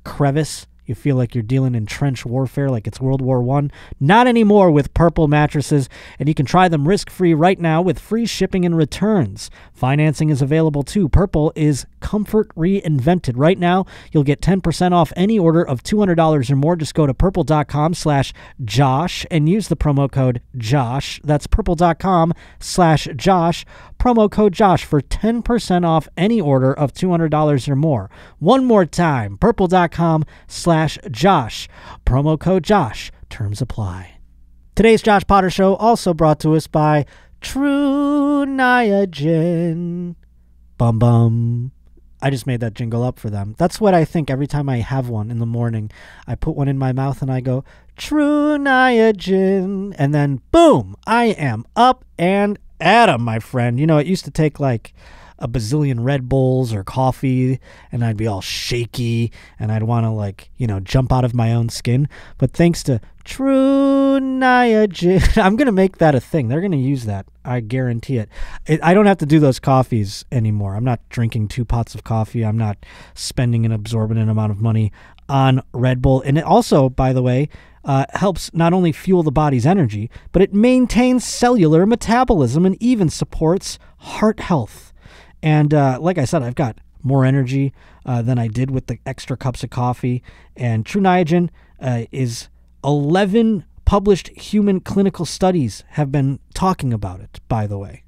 [SPEAKER 1] crevice? You feel like you're dealing in trench warfare like it's World War I. Not anymore with Purple mattresses, and you can try them risk-free right now with free shipping and returns. Financing is available too. Purple is comfort reinvented. Right now, you'll get 10% off any order of $200 or more. Just go to purple.com/Josh and use the promo code Josh. That's purple.com/Josh. Promo code Josh for 10% off any order of $200 or more. One more time, purple.com/Josh. Promo code Josh. Terms apply. Today's Josh Potter Show also brought to us by Truniagen. Bum bum. I just made that jingle up for them. That's what I think every time I have one in the morning. I put one in my mouth and I go, Truniagen. And then, boom, I am up and at 'em, my friend. You know, it used to take like a bazillion Red Bulls or coffee, and I'd be all shaky, and I'd want to, like, you know, jump out of my own skin. But thanks to Truniagen, I'm going to make that a thing. They're going to use that. I guarantee it. I don't have to do those coffees anymore. I'm not drinking 2 pots of coffee. I'm not spending an exorbitant amount of money on Red Bull. And it also, by the way, helps not only fuel the body's energy, but it maintains cellular metabolism and even supports heart health. And like I said, I've got more energy than I did with the extra cups of coffee. And Truniagen is 11 published human clinical studies have been talking about it, by the way.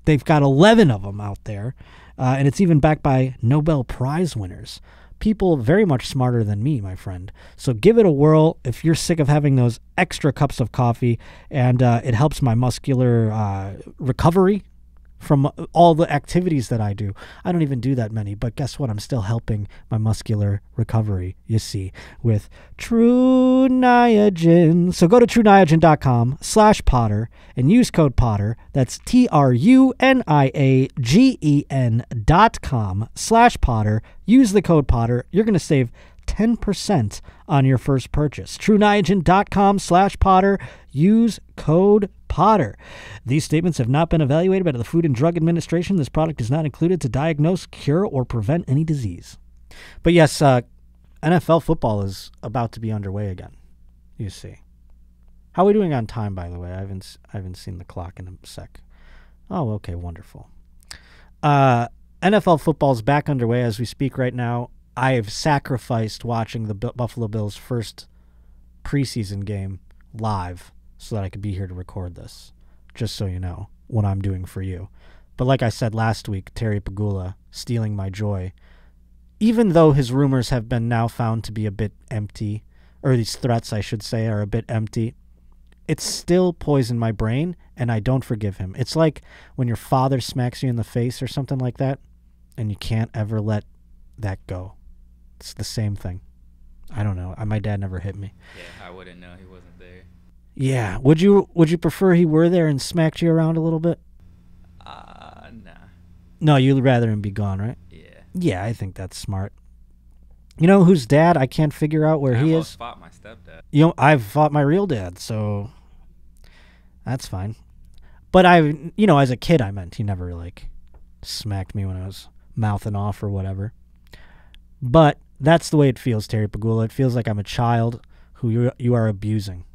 [SPEAKER 1] They've got 11 of them out there, and it's even backed by Nobel Prize winners. People very much smarter than me, my friend. So give it a whirl if you're sick of having those extra cups of coffee, and it helps my muscular recovery from all the activities that I do. I don't even do that many, but guess what? I'm still helping my muscular recovery, you see, with Truniagen. So go to truniagen.com/Potter and use code Potter. That's TRUNIAGEN.com/Potter. Use the code Potter. You're going to save 10% on your first purchase. Truniagen.com/Potter. Use code Potter. These statements have not been evaluated by the Food and Drug Administration. This product is not included to diagnose, cure, or prevent any disease. But yes, NFL football is about to be underway again. You see. How are we doing on time, by the way? I haven't seen the clock in a sec. Oh, okay, wonderful. NFL football is back underway as we speak right now. I've sacrificed watching the Buffalo Bills' first preseason game live so that I could be here to record this, just so you know what I'm doing for you. But like I said last week, Terry Pagula stealing my joy, even though his rumors have been now found to be a bit empty, or these threats, I should say, are a bit empty, it's still poisoned my brain, and I don't forgive him. It's like when your father smacks you in the face or something like that, and you can't ever let that go. It's the same thing. I don't know. My dad never hit me.
[SPEAKER 3] Yeah, I wouldn't know. He wasn't there.
[SPEAKER 1] Yeah. Would you prefer he were there and smacked you around a little bit?
[SPEAKER 3] Nah.
[SPEAKER 1] No, you'd rather him be gone, right?
[SPEAKER 3] Yeah.
[SPEAKER 1] Yeah, I think that's smart. You know whose dad I can't figure out where
[SPEAKER 3] I
[SPEAKER 1] he
[SPEAKER 3] almost
[SPEAKER 1] is?
[SPEAKER 3] fought my stepdad.
[SPEAKER 1] You know, I've fought my real dad, so that's fine. But as a kid, I meant he never, like, smacked me when I was mouthing off or whatever. But that's the way it feels, Terry Pagula. It feels like I'm a child who you are abusing.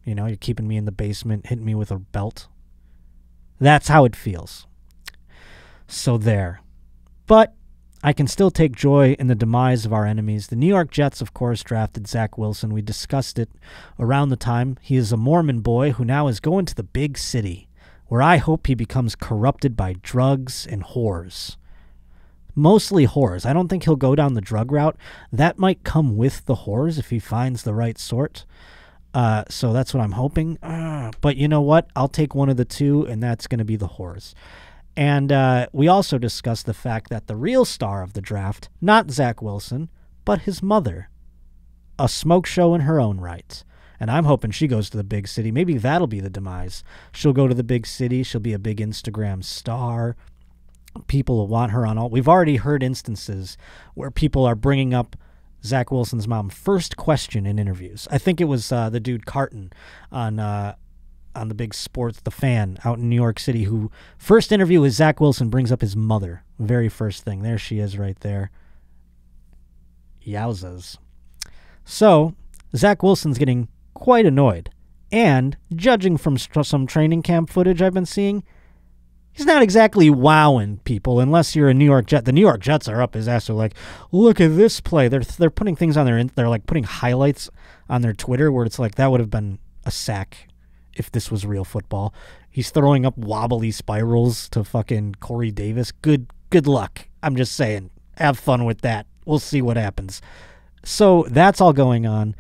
[SPEAKER 1] You know, you're keeping me in the basement, hitting me with a belt. That's how it feels. So there. But I can still take joy in the demise of our enemies. The New York Jets, of course, drafted Zach Wilson. We discussed it around the time. He is a Mormon boy who now is going to the big city, where I hope he becomes corrupted by drugs and whores. Mostly whores. I don't think he'll go down the drug route. That might come with the whores if he finds the right sort. So that's what I'm hoping. But you know what? I'll take one of the two, and that's going to be the whores. And we also discussed the fact that the real star of the draft, not Zach Wilson, but his mother. A smoke show in her own right. And I'm hoping she goes to the big city. Maybe that'll be the demise. She'll go to the big city. She'll be a big Instagram star. People will want her on all. We've already heard instances where people are bringing up Zach Wilson's mom first question in interviews. I think it was the dude Carton on the big sports, the fan out in New York City, who first interview with Zach Wilson brings up his mother. Very first thing. There she is right there. Yowzas. So Zach Wilson's getting quite annoyed. And judging from some training camp footage I've been seeing, he's not exactly wowing people unless you're a New York Jet. The New York Jets are up his ass. They're like, look at this play. They're putting things on they're like putting highlights on their Twitter where it's like that would have been a sack if this was real football. He's throwing up wobbly spirals to fucking Corey Davis. Good luck. I'm just saying. Have fun with that. We'll see what happens. So that's all going on.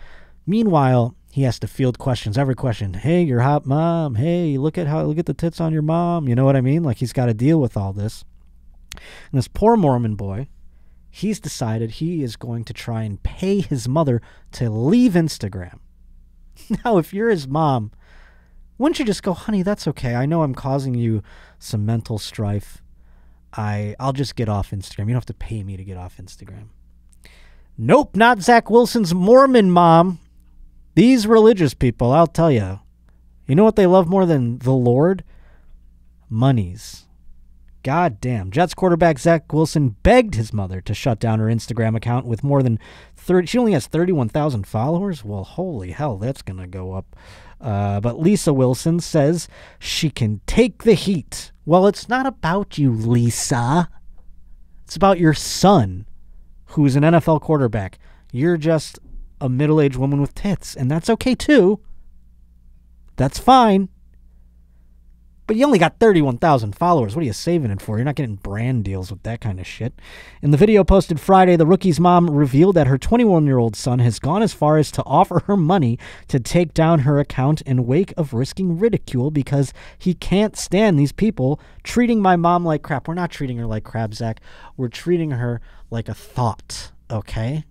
[SPEAKER 1] Meanwhile, he has to field questions. Every question. Hey, you're hot mom. Hey, look at the tits on your mom. You know what I mean? Like he's got to deal with all this. And this poor Mormon boy, he's decided he is going to try and pay his mother to leave Instagram. Now, if you're his mom, wouldn't you just go, honey, that's okay. I know I'm causing you some mental strife. I'll just get off Instagram. You don't have to pay me to get off Instagram. Nope, not Zach Wilson's Mormon mom. These religious people, I'll tell you. You know what they love more than the Lord? Monies. God damn. Jets quarterback Zach Wilson begged his mother to shut down her Instagram account with more than 30. She only has 31,000 followers? Well, holy hell, that's going to go up. But Lisa Wilson says she can take the heat. Well, it's not about you, Lisa. It's about your son, who's an NFL quarterback. You're just a middle-aged woman with tits, and that's okay too. That's fine. But you only got 31,000 followers. What are you saving it for? You're not getting brand deals with that kind of shit. In the video posted Friday, the rookie's mom revealed that her 21-year-old son has gone as far as to offer her money to take down her account in wake of risking ridicule because he can't stand these people treating my mom like crap. We're not treating her like crap, Zach. We're treating her like a thought, okay?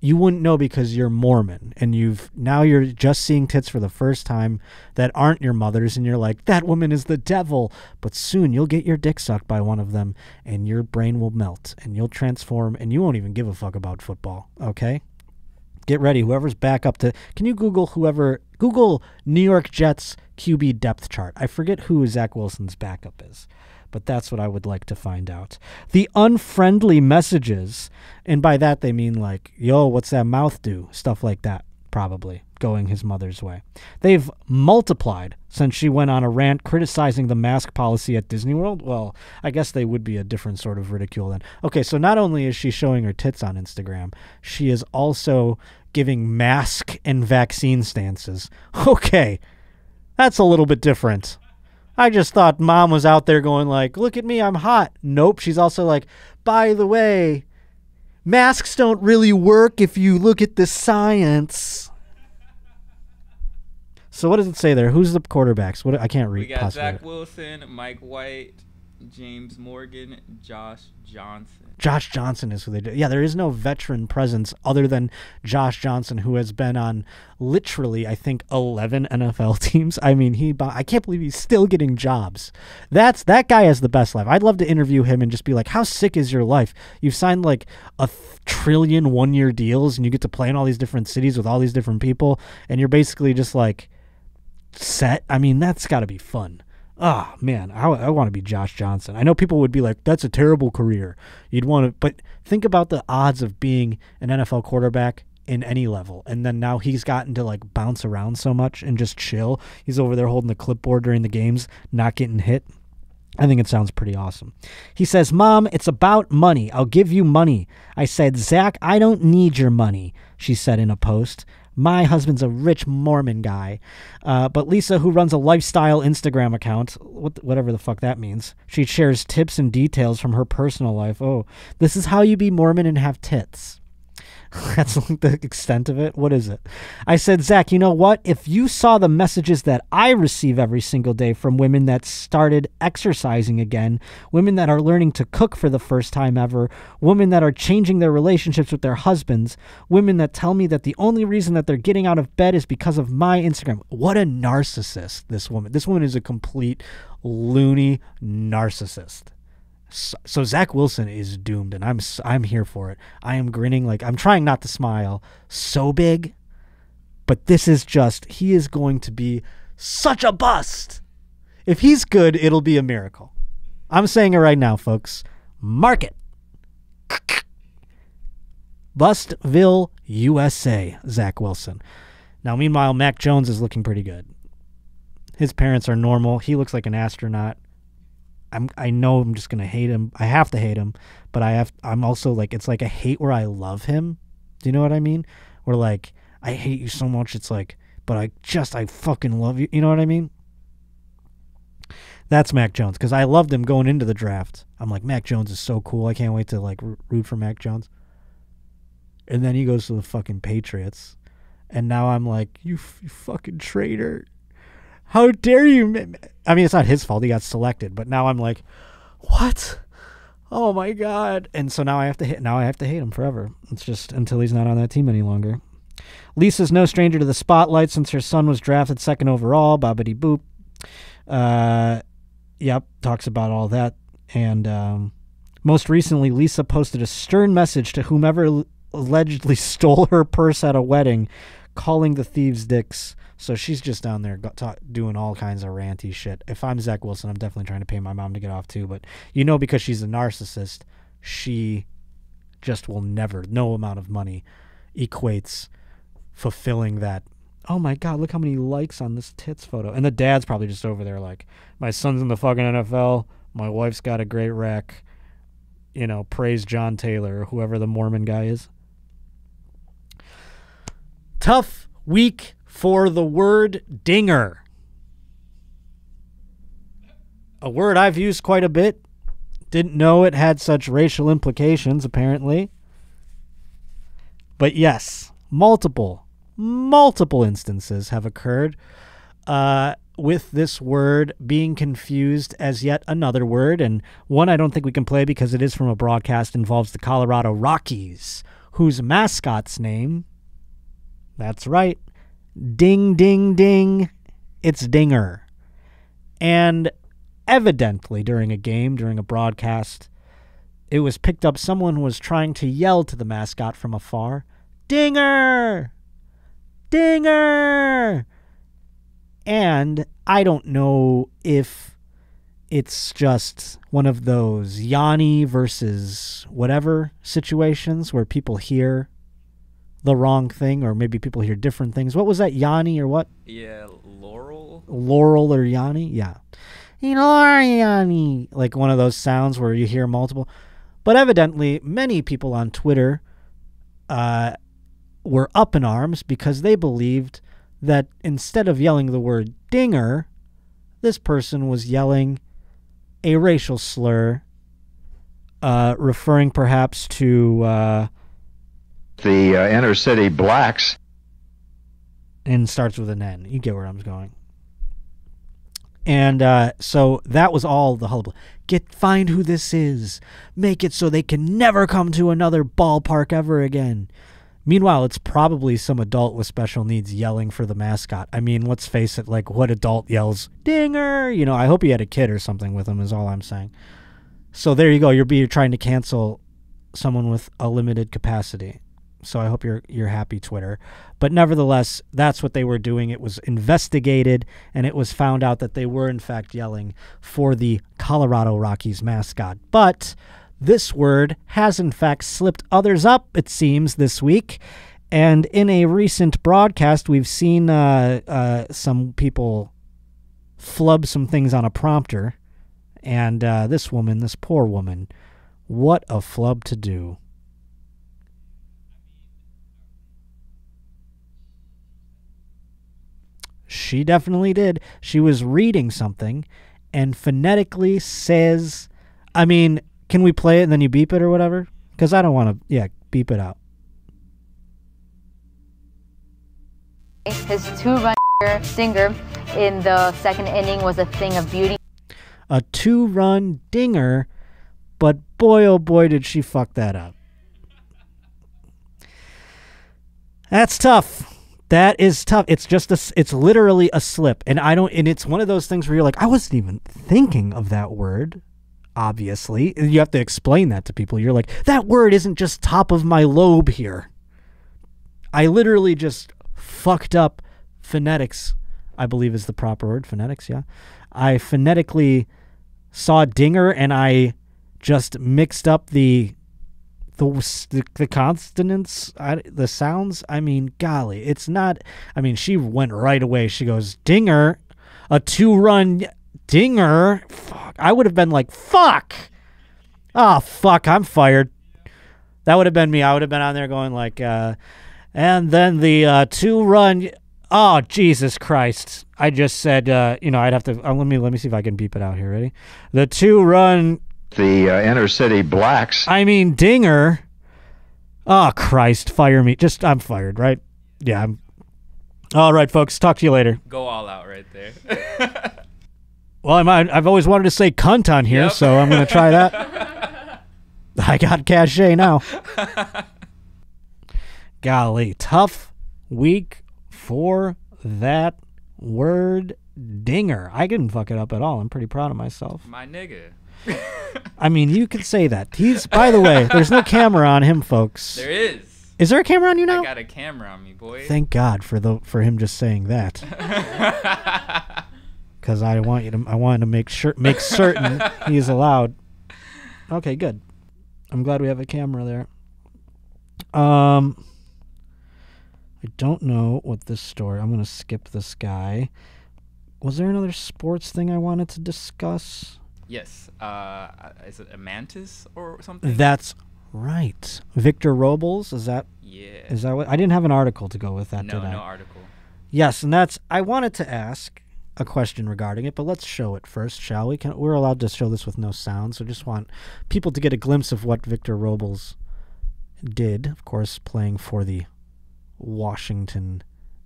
[SPEAKER 1] You wouldn't know because you're Mormon and you're just seeing tits for the first time that aren't your mother's and you're like, that woman is the devil. But soon you'll get your dick sucked by one of them and your brain will melt and you'll transform and you won't even give a fuck about football. Okay? Get ready. Whoever's back up to, can you Google New York Jets QB depth chart? I forget who Zach Wilson's backup is. But that's what I would like to find out. The unfriendly messages, and by that they mean like, yo, what's that mouth do? Stuff like that, probably, going his mother's way. They've multiplied since she went on a rant criticizing the mask policy at Disney World. Well, I guess they would be a different sort of ridicule then. Okay, so not only is she showing her tits on Instagram, she is also giving mask and vaccine stances. Okay, that's a little bit different. I just thought mom was out there going like, look at me, I'm hot. Nope, she's also like, by the way, masks don't really work if you look at the science. So what does it say there? Who's the quarterbacks? I can't read.
[SPEAKER 3] We got Zach Wilson, Mike White, James Morgan, Josh Johnson.
[SPEAKER 1] Josh Johnson is who they do. Yeah, there is no veteran presence other than Josh Johnson, who has been on literally, I think, 11 NFL teams. I mean, I can't believe he's still getting jobs. That guy has the best life. I'd love to interview him and just be like, how sick is your life? You've signed like a trillion one-year deals, and you get to play in all these different cities with all these different people, and you're basically just like set. I mean, that's got to be fun. Oh, man, I want to be Josh Johnson. I know people would be like, that's a terrible career. You'd want to, but think about the odds of being an NFL quarterback in any level. And then now he's gotten to like bounce around so much and just chill. He's over there holding the clipboard during the games, not getting hit. I think it sounds pretty awesome. He says, Mom, it's about money. I'll give you money. I said, Zach, I don't need your money, she said in a post. My husband's a rich Mormon guy. But Lisa, who runs a lifestyle Instagram account, whatever the fuck that means, she shares tips and details from her personal life. Oh, this is how you be Mormon and have tits. That's like the extent of it. What is it? I said, Zach, you know what? If you saw the messages that I receive every single day from women that started exercising again, women that are learning to cook for the first time ever, women that are changing their relationships with their husbands, women that tell me that the only reason that they're getting out of bed is because of my Instagram. What a narcissist, this woman. This woman is a complete loony narcissist. So Zach Wilson is doomed, and I'm here for it. I am grinning, like I'm trying not to smile so big, but this is just, he is going to be such a bust. If he's good, it'll be a miracle. I'm saying it right now, folks. Mark it. Bustville, USA, Zach Wilson. Now, meanwhile, Mac Jones is looking pretty good. His parents are normal. He looks like an astronaut. I know I'm just gonna hate him. I have to hate him, but I'm also like, it's like a hate where I love him. Do you know what I mean? Where like I hate you so much, it's like, but I fucking love you. You know what I mean? That's Mac Jones, because I loved him going into the draft. I'm like, Mac Jones is so cool. I can't wait to like root for Mac Jones. And then he goes to the fucking Patriots, and now I'm like, you fucking traitor. How dare you? I mean, it's not his fault. He got selected. But now I'm like, what? Oh, my God. And so now I have to hate him forever. It's just until he's not on that team any longer. Lisa's no stranger to the spotlight since her son was drafted second overall. Bobbity boop. Yep, talks about all that. And most recently, Lisa posted a stern message to whomever allegedly stole her purse at a wedding, calling the thieves dicks. So she's just down there doing all kinds of ranty shit. If I'm Zach Wilson, I'm definitely trying to pay my mom to get off too. But you know, because she's a narcissist, she just will never, no amount of money equates fulfilling that. Oh my God, look how many likes on this tits photo. And the dad's probably just over there like, my son's in the fucking NFL. My wife's got a great rack. You know, praise John Taylor or whoever the Mormon guy is. Tough week for the word dinger. A word I've used quite a bit. Didn't know it had such racial implications, apparently. But yes, multiple instances have occurred with this word being confused as yet another word. And one I don't think we can play because it is from a broadcast, involves the Colorado Rockies, whose mascot's name, that's right, ding, ding, ding, it's Dinger. And evidently during a game, during a broadcast, it was picked up someone was trying to yell to the mascot from afar, Dinger! Dinger! And I don't know if it's just one of those Yanni versus whatever situations where people hear the wrong thing, or maybe people hear different things. What was that, Yanni or what?
[SPEAKER 3] Yeah, Laurel.
[SPEAKER 1] Laurel or Yanni? Yeah. Yanni. Like one of those sounds where you hear multiple. But evidently, many people on Twitter were up in arms because they believed that instead of yelling the word dinger, this person was yelling a racial slur, referring perhaps to
[SPEAKER 6] the inner city blacks.
[SPEAKER 1] And starts with an N. You get where I'm going. And so that was all the hullabaloo. Find who this is. Make it so they can never come to another ballpark ever again. Meanwhile, it's probably some adult with special needs yelling for the mascot. I mean, let's face it, like, what adult yells, "Dinger"? You know, I hope he had a kid or something with him is all I'm saying. So there you go. You're trying to cancel someone with a limited capacity. So I hope you're happy, Twitter. But nevertheless, that's what they were doing. It was investigated, and it was found out that they were, in fact, yelling for the Colorado Rockies mascot. But this word has, in fact, slipped others up, it seems, this week. And in a recent broadcast, we've seen some people flub some things on a prompter. And this poor woman, what a flub to do. She definitely did. She was reading something and phonetically says, I mean, can we play it and then you beep it or whatever? Because I don't want to, beep it out.
[SPEAKER 8] His two-run dinger in the second inning was a thing of beauty.
[SPEAKER 1] A 2-run dinger, but boy, oh boy, did she fuck that up. That's tough. That is tough. It's just it's literally a slip. And it's one of those things where you're like, I wasn't even thinking of that word. Obviously, you have to explain that to people. You're like, that word isn't just top of my lobe here. I literally just fucked up phonetics, I believe is the proper word. Phonetics, yeah. I phonetically saw dinger and I just mixed up the consonants, the sounds. I mean, golly, it's not. I mean, she went right away. She goes, dinger, a 2-run dinger. Fuck. I would have been like, fuck. Oh, fuck, I'm fired. That would have been me. I would have been on there going like, and then the 2-run. Oh, Jesus Christ. I just said, I'd have to, let me see if I can beep it out here. Ready? The 2-run.
[SPEAKER 6] The inner city blacks.
[SPEAKER 1] I mean, dinger. Oh, Christ, fire me. I'm fired, right? Yeah. All right, folks, talk to you later.
[SPEAKER 3] Go all out right there.
[SPEAKER 1] Well, I've always wanted to say cunt on here, so I'm going to try that. I got cachet now. Golly, tough week for that word dinger. I didn't fuck it up at all. I'm pretty proud of myself.
[SPEAKER 3] My nigga.
[SPEAKER 1] I mean, you could say that. By the way, there's no camera on him, folks.
[SPEAKER 3] There is.
[SPEAKER 1] Is there a camera on you now?
[SPEAKER 3] I got a camera on me, boy.
[SPEAKER 1] Thank God for him just saying that. Because I wanted to make certain he's allowed. Okay, good. I'm glad we have a camera there. I don't know what this story. I'm gonna skip this guy. Was there another sports thing I wanted to discuss?
[SPEAKER 3] Yes. Is it a mantis or something?
[SPEAKER 1] That's right. Victor Robles, is that?
[SPEAKER 3] Yeah.
[SPEAKER 1] Is that what? I didn't have an article to go with that,
[SPEAKER 3] No,
[SPEAKER 1] did I?
[SPEAKER 3] no article.
[SPEAKER 1] Yes, and I wanted to ask a question regarding it, but let's show it first, shall we? We're allowed to show this with no sound, so just want people to get a glimpse of what Victor Robles did, of course, playing for the Washington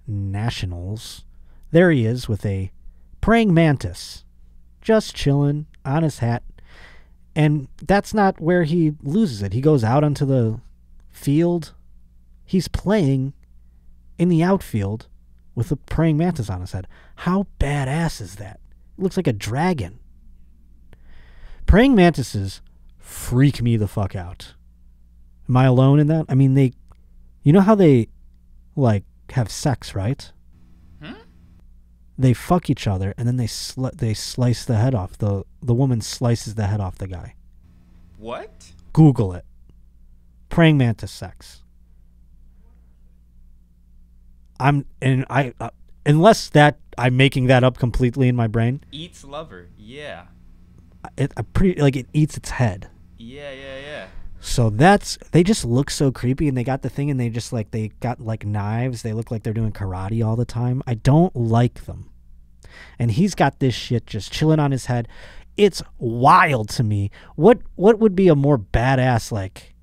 [SPEAKER 1] Nationals. There he is with a praying mantis, just chilling on his hat. And that's not where he loses it. He goes out onto the field. He's playing in the outfield with a praying mantis on his head. How badass is that? It looks like a dragon. Praying mantises freak me the fuck out. Am I alone in that? I mean, you know how they, like, have sex, right? They fuck each other, and then they slice the head off. The woman slices the head off the guy.
[SPEAKER 3] What?
[SPEAKER 1] Google it. Praying mantis sex. Unless that I'm making that up completely in my brain.
[SPEAKER 3] Eats lover. Yeah.
[SPEAKER 1] It eats its head.
[SPEAKER 3] Yeah.
[SPEAKER 1] So they just look so creepy, and they got the thing, and they got like knives. They look like they're doing karate all the time. I don't like them. And he's got this shit just chilling on his head. It's wild to me. What would be a more badass, like,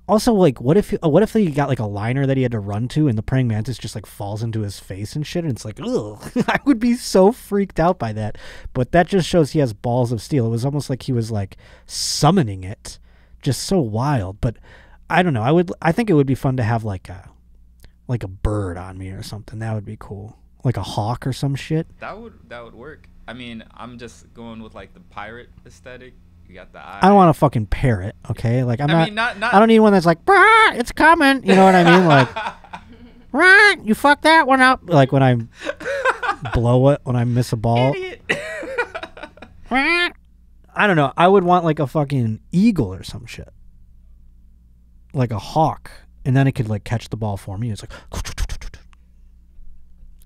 [SPEAKER 1] Also, like, what if he got like a liner that he had to run to, and the praying mantis just like falls into his face and shit, and it's like, ugh, I would be so freaked out by that. But that just shows he has balls of steel. It was almost like he was like summoning it, just so wild. But I don't know. I think it would be fun to have like a bird on me or something. That would be cool, like a hawk or some shit.
[SPEAKER 3] That would work. I mean, I'm just going with like the pirate aesthetic. You got the eye.
[SPEAKER 1] I don't want a fucking parrot, okay? Like I
[SPEAKER 3] mean, not
[SPEAKER 1] I don't need one that's like, "Brah, it's coming." You know what I mean? Like, "Rah, you fucked that one up." Like when I blow it, when I miss a ball.
[SPEAKER 3] Idiot.
[SPEAKER 1] I don't know. I would want like a fucking eagle or some shit, like a hawk, and then it could like catch the ball for me. It's like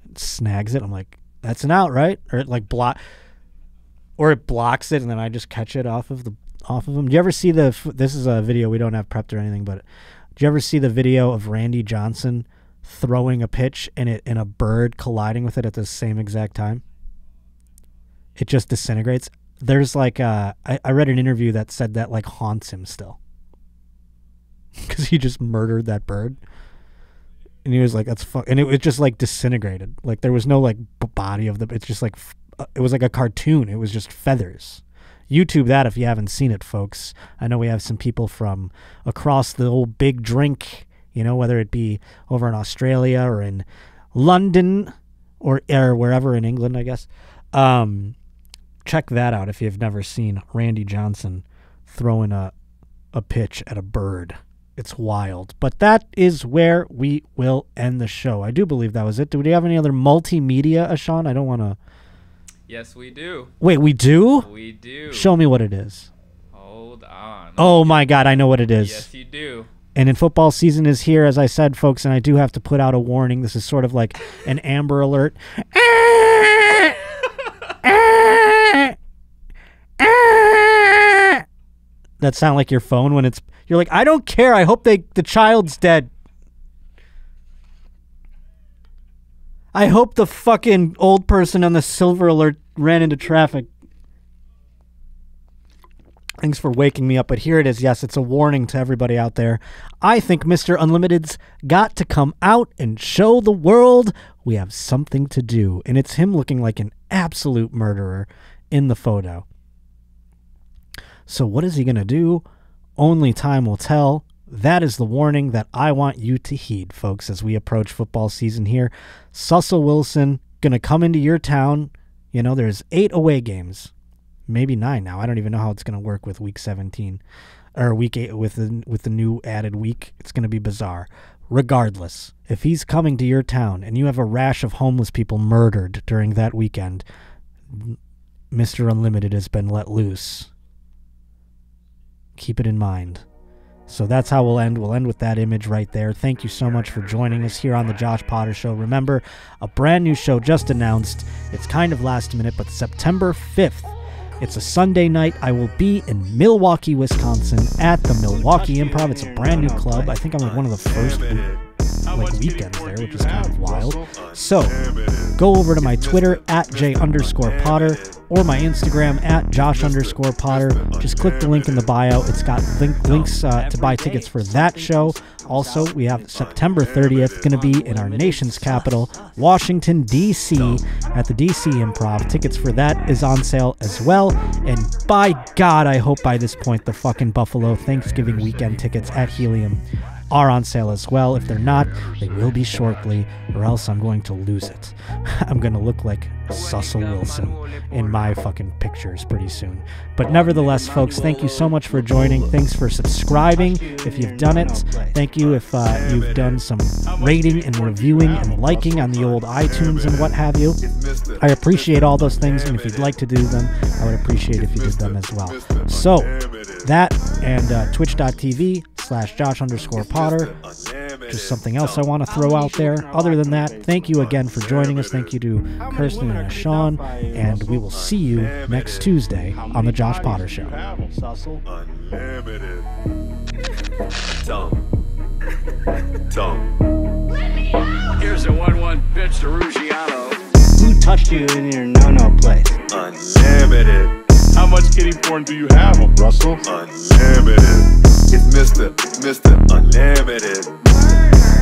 [SPEAKER 1] it snags it. I'm like, that's an out, right? Or it like or it blocks it, and then I just catch it off of him. Do you ever see this is a video we don't have prepped or anything, but do you ever see the video of Randy Johnson throwing a pitch and a bird colliding with it at the same exact time? It just disintegrates. There's like I read an interview that said that like haunts him still, because he just murdered that bird, and he was like, that's fuck, and it just like disintegrated. Like there was no like body of it's just like it was like a cartoon. It was just feathers. YouTube that if you haven't seen it, folks. I know we have some people from across the old big drink, you know, whether it be over in Australia or in London or wherever in England, I guess. Check that out if you've never seen Randy Johnson throwing a pitch at a bird. It's wild. But that is where we will end the show. I do believe that was it. Do we have any other multimedia, Ashawn? I don't want to...
[SPEAKER 3] Yes, we do.
[SPEAKER 1] Wait, we do?
[SPEAKER 3] We do.
[SPEAKER 1] Show me what it is.
[SPEAKER 3] Hold on.
[SPEAKER 1] Oh my God, I know what it is.
[SPEAKER 3] Yes, you do.
[SPEAKER 1] And in football season is here, as I said, folks, and I do have to put out a warning. This is sort of like an Amber Alert. That sound like your phone when you're like, I don't care. I hope the child's dead. I hope the fucking old person on the silver alert ran into traffic. Thanks for waking me up, but here it is. Yes, it's a warning to everybody out there. I think Mr. Unlimited's got to come out and show the world we have something to do. And it's him looking like an absolute murderer in the photo. So what is he going to do? Only time will tell. That is the warning that I want you to heed, folks, as we approach football season here. Russell Wilson going to come into your town. You know, there's 8 away games. Maybe 9 now. I don't even know how it's going to work with week 17 or week 8 with the new added week. It's going to be bizarre. Regardless, if he's coming to your town and you have a rash of homeless people murdered during that weekend, Mr. Unlimited has been let loose. Keep it in mind. So that's how we'll end. We'll end with that image right there. Thank you so much for joining us here on the Josh Potter Show. Remember, a brand new show just announced. It's kind of last minute, but September 5th. It's a Sunday night. I will be in Milwaukee, Wisconsin at the Milwaukee Improv. It's a brand new club. I think I'm like one of the first weekends there, which is kind of wild. So go over to my Twitter at @J_Potter or my Instagram at Josh_Potter. Just click the link in the bio. It's got links to buy tickets for that show. Also, we have September 30th going to be in our nation's capital, Washington, D.C. at the D.C. Improv. Tickets for that is on sale as well. And by God, I hope by this point the fucking Buffalo Thanksgiving weekend tickets at Helium are on sale as well. If they're not, they will be shortly, or else I'm going to lose it. I'm going to look like Russell Wilson in my fucking pictures pretty soon. But nevertheless, folks, thank you so much for joining. Thanks for subscribing if you've done it. Thank you if you've done some rating and reviewing and liking on the old iTunes and what have you. I appreciate all those things, and if you'd like to do them, I would appreciate if you did them as well. So that and twitch.tv/Josh_Potter. Just something else I want to throw out there. Other than that, thank you again for joining us. Thank you to Kirsten and Sean, and we will see you next Tuesday on the Josh Potter Show.
[SPEAKER 9] Unlimited. Here's a 1-1 pitch to Ruggiano.
[SPEAKER 10] Who touched you in your no-no place?
[SPEAKER 9] Unlimited. How
[SPEAKER 10] much kitty porn do you have, Russell?
[SPEAKER 11] Unlimited. It's Mr. Unlimited.